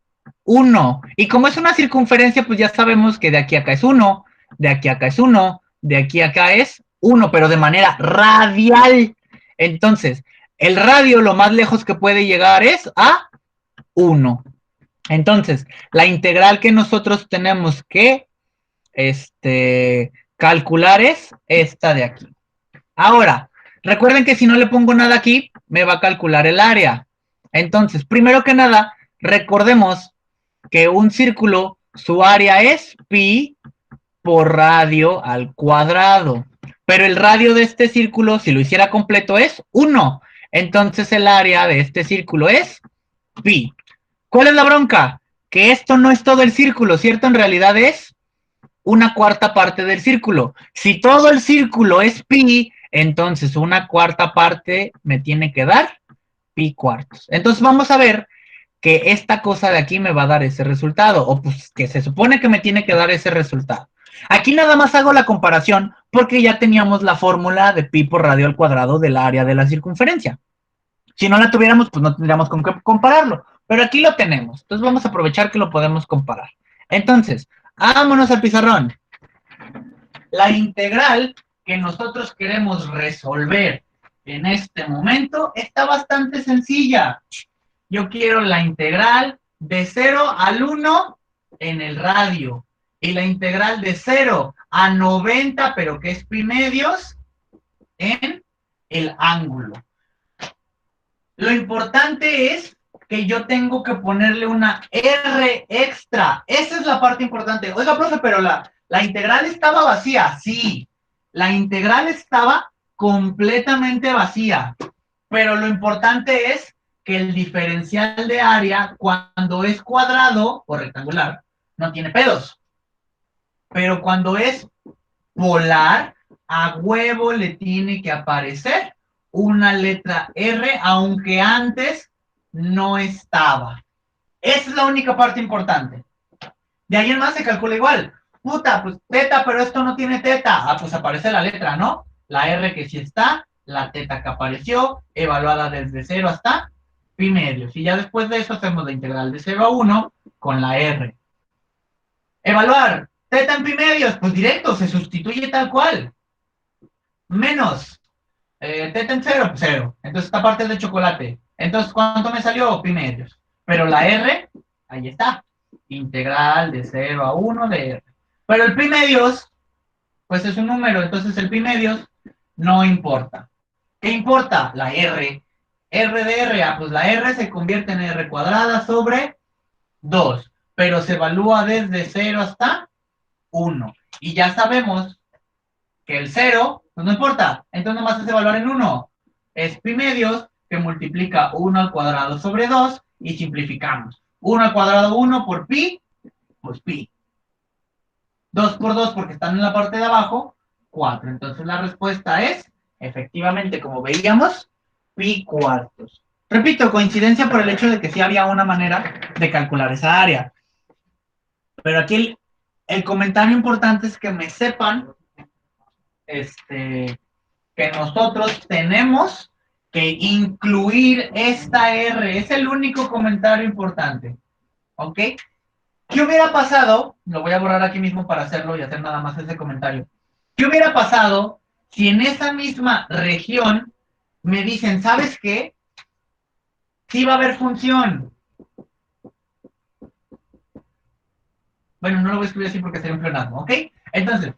1. Y como es una circunferencia, pues ya sabemos que de aquí a acá es 1, de aquí a acá es 1, de aquí a acá es 1, pero de manera radial. Entonces, el radio lo más lejos que puede llegar es a 1. Entonces, la integral que nosotros tenemos que calcular es esta de aquí. Ahora, recuerden que si no le pongo nada aquí, me va a calcular el área. Entonces, primero que nada, recordemos que un círculo, su área es pi por radio al cuadrado. Pero el radio de este círculo, si lo hiciera completo, es 1. Entonces el área de este círculo es pi. ¿Cuál es la bronca? Que esto no es todo el círculo, ¿cierto? En realidad es una cuarta parte del círculo. Si todo el círculo es pi, entonces una cuarta parte me tiene que dar pi cuartos. Entonces vamos a ver que esta cosa de aquí me va a dar ese resultado, o pues que se supone que me tiene que dar ese resultado. Aquí nada más hago la comparación porque ya teníamos la fórmula de pi por radio al cuadrado del área de la circunferencia. Si no la tuviéramos, pues no tendríamos con qué compararlo, pero aquí lo tenemos. Entonces vamos a aprovechar que lo podemos comparar. Entonces, vámonos al pizarrón. La integral que nosotros queremos resolver en este momento está bastante sencilla. Yo quiero la integral de 0 al 1 en el radio y la integral de 0 a 90, pero que es pi medios, en el ángulo. Lo importante es que yo tengo que ponerle una R extra. Esa es la parte importante. Oiga, profe, pero la integral estaba vacía. Sí, la integral estaba completamente vacía. Pero lo importante es que el diferencial de área, cuando es cuadrado o rectangular, no tiene pedos. Pero cuando es polar, a huevo le tiene que aparecer una letra R, aunque antes no estaba. Esa es la única parte importante. De ahí en más se calcula igual. Puta, pues teta, pero esto no tiene teta. Ah, pues aparece la letra, ¿no? La R que sí está, la teta que apareció, evaluada desde 0 hasta pi medios. Y ya después de eso hacemos la integral de 0 a 1 con la R. Evaluar teta en pi medios, pues directo, se sustituye tal cual. Menos teta en 0, pues 0. Entonces esta parte es de chocolate. Entonces, ¿cuánto me salió? Pi medios. Pero la R, ahí está. Integral de 0 a 1 de R. Pero el pi medios, pues es un número, entonces el pi medios no importa. ¿Qué importa? La R. R de R, pues la R se convierte en R cuadrada sobre 2, pero se evalúa desde 0 hasta 1. Y ya sabemos que el 0, pues no importa, entonces nomás es evaluar en 1. Es pi medios que multiplica 1 al cuadrado sobre 2 y simplificamos. 1 al cuadrado 1 por pi, pues pi. 2 por 2 porque están en la parte de abajo, 4. Entonces la respuesta es, efectivamente, como veíamos, pi cuartos. Repito, coincidencia por el hecho de que sí había una manera de calcular esa área. Pero aquí el comentario importante es que me sepan que nosotros tenemos que incluir esta R. Es el único comentario importante. ¿Ok? ¿Qué hubiera pasado? Lo voy a borrar aquí mismo para hacerlo y hacer nada más ese comentario. ¿Qué hubiera pasado si en esa misma región me dicen, ¿sabes qué? Sí va a haber función. Bueno, no lo voy a escribir así porque sería un pleonasmo, ¿ok? Entonces,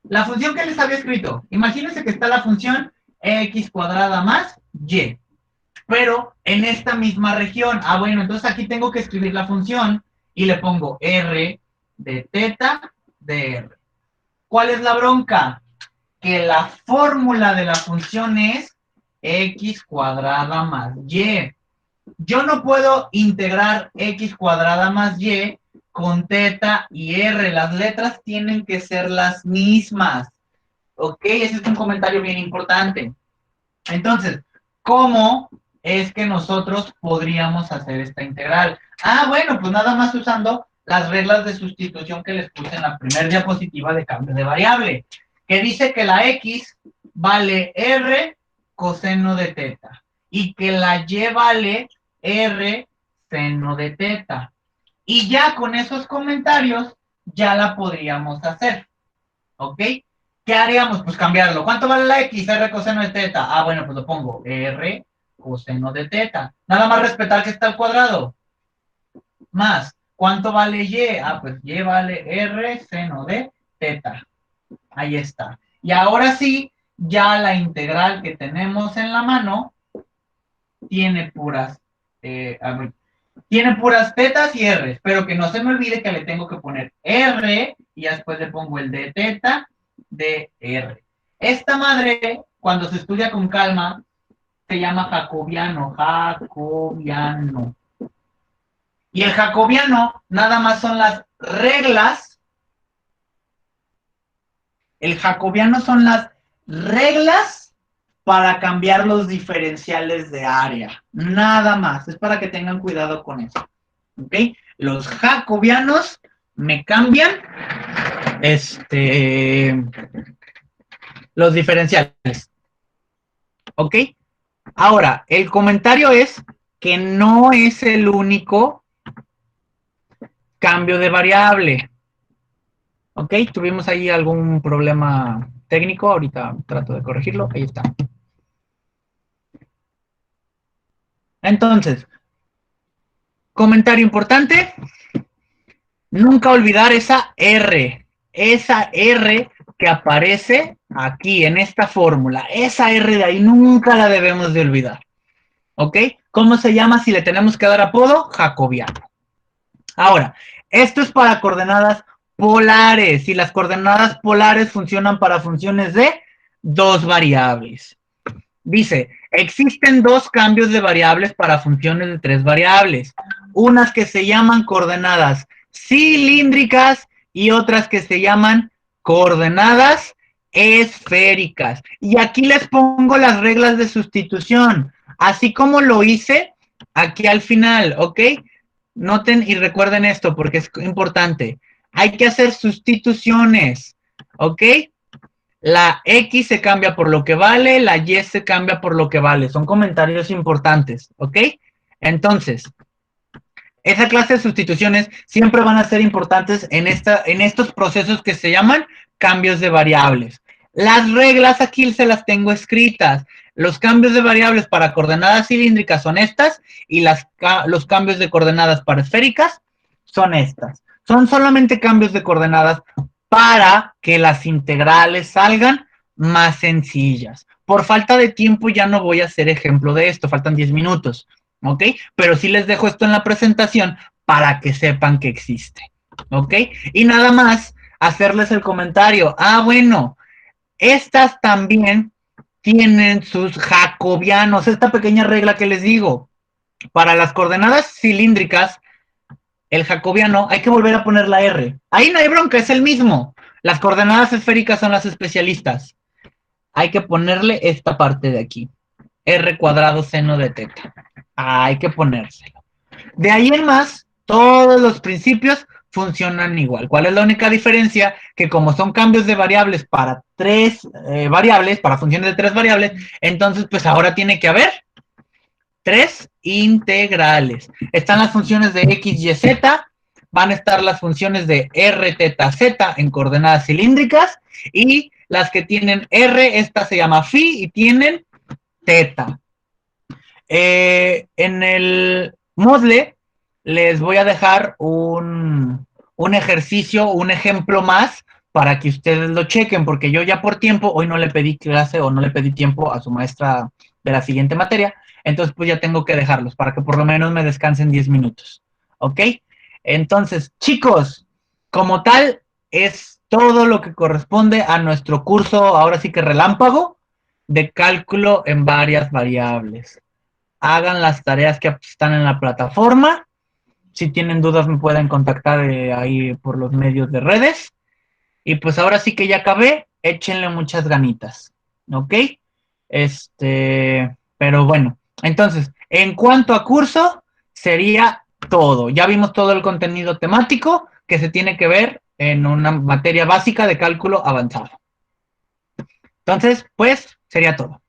la función que les había escrito, imagínense que está la función x cuadrada más y, pero en esta misma región. Ah, bueno, entonces aquí tengo que escribir la función y le pongo r de teta de r. ¿Cuál es la bronca? Que la fórmula de la función es x cuadrada más y. Yo no puedo integrar x cuadrada más y con teta y r. Las letras tienen que ser las mismas. ¿Ok? Ese es un comentario bien importante. Entonces, ¿cómo es que nosotros podríamos hacer esta integral? Ah, bueno, pues nada más usando las reglas de sustitución que les puse en la primera diapositiva de cambio de variable, que dice que la x vale r coseno de teta y que la y vale r seno de teta. Y ya con esos comentarios ya la podríamos hacer. ¿Ok? ¿Qué haríamos? Pues cambiarlo. ¿Cuánto vale la x? R coseno de teta. Ah, bueno, pues lo pongo. R coseno de teta. Nada más respetar que está al cuadrado. Más. ¿Cuánto vale y? Ah, pues y vale R seno de teta. Ahí está. Y ahora sí, ya la integral que tenemos en la mano tiene puras tetas y R's, pero que no se me olvide que le tengo que poner R y después le pongo el de teta de R. Esta madre, cuando se estudia con calma, se llama jacobiano. Y el jacobiano nada más son las reglas. El jacobiano son las reglas para cambiar los diferenciales de área. Nada más. Es para que tengan cuidado con eso. ¿Ok? Los jacobianos me cambian los diferenciales. ¿Ok? Ahora, el comentario es que no es el único cambio de variable. ¿Ok? Tuvimos ahí algún problema técnico. Ahorita trato de corregirlo. Ahí está. Entonces, comentario importante. Nunca olvidar esa R. Esa R que aparece aquí en esta fórmula. Esa R de ahí nunca la debemos de olvidar. ¿Ok? ¿Cómo se llama si le tenemos que dar apodo? Jacobiano. Ahora, esto es para coordenadas polares. Y las coordenadas polares funcionan para funciones de dos variables. Dice, existen dos cambios de variables para funciones de tres variables. Unas que se llaman coordenadas cilíndricas y otras que se llaman coordenadas esféricas. Y aquí les pongo las reglas de sustitución, así como lo hice aquí al final, ¿ok? Noten y recuerden esto porque es importante. hay que hacer sustituciones, ¿ok? La X se cambia por lo que vale, la Y se cambia por lo que vale. Son comentarios importantes, ¿ok? Entonces, esa clase de sustituciones siempre van a ser importantes en estos procesos que se llaman cambios de variables. Las reglas aquí se las tengo escritas. Los cambios de variables para coordenadas cilíndricas son estas y los cambios de coordenadas para esféricas son estas. Son solamente cambios de coordenadas para que las integrales salgan más sencillas. Por falta de tiempo ya no voy a hacer ejemplo de esto, faltan 10 minutos, ¿ok? Pero sí les dejo esto en la presentación para que sepan que existe, ¿ok? Y nada más hacerles el comentario, bueno, estas también tienen sus jacobianos, esta pequeña regla que les digo, para las coordenadas cilíndricas, el jacobiano, hay que volver a poner la R. Ahí no hay bronca, es el mismo. Las coordenadas esféricas son las especialistas. Hay que ponerle esta parte de aquí. R cuadrado seno de teta. Hay que ponérselo. De ahí en más, todos los principios funcionan igual. ¿Cuál es la única diferencia? Que como son cambios de variables para tres variables, para funciones de tres variables, entonces pues ahora tiene que haber tres integrales. Están las funciones de x, y, z, van a estar las funciones de r, teta, z en coordenadas cilíndricas y las que tienen r, esta se llama phi y tienen teta. En el Moodle les voy a dejar un ejercicio, un ejemplo más para que ustedes lo chequen, porque yo ya por tiempo, hoy no le pedí clase o no le pedí tiempo a su maestra de la siguiente materia, entonces pues ya tengo que dejarlos para que por lo menos me descansen 10 minutos, ¿ok? Entonces, chicos, como tal, es todo lo que corresponde a nuestro curso, ahora sí que relámpago, de cálculo en varias variables. Hagan las tareas que están en la plataforma. Si tienen dudas me pueden contactar ahí por los medios de redes. Y pues ahora sí que ya acabé, échenle muchas ganitas, ¿ok? Pero bueno, entonces, en cuanto a curso, sería todo. Ya vimos todo el contenido temático que se tiene que ver en una materia básica de cálculo avanzado. Entonces, pues, sería todo.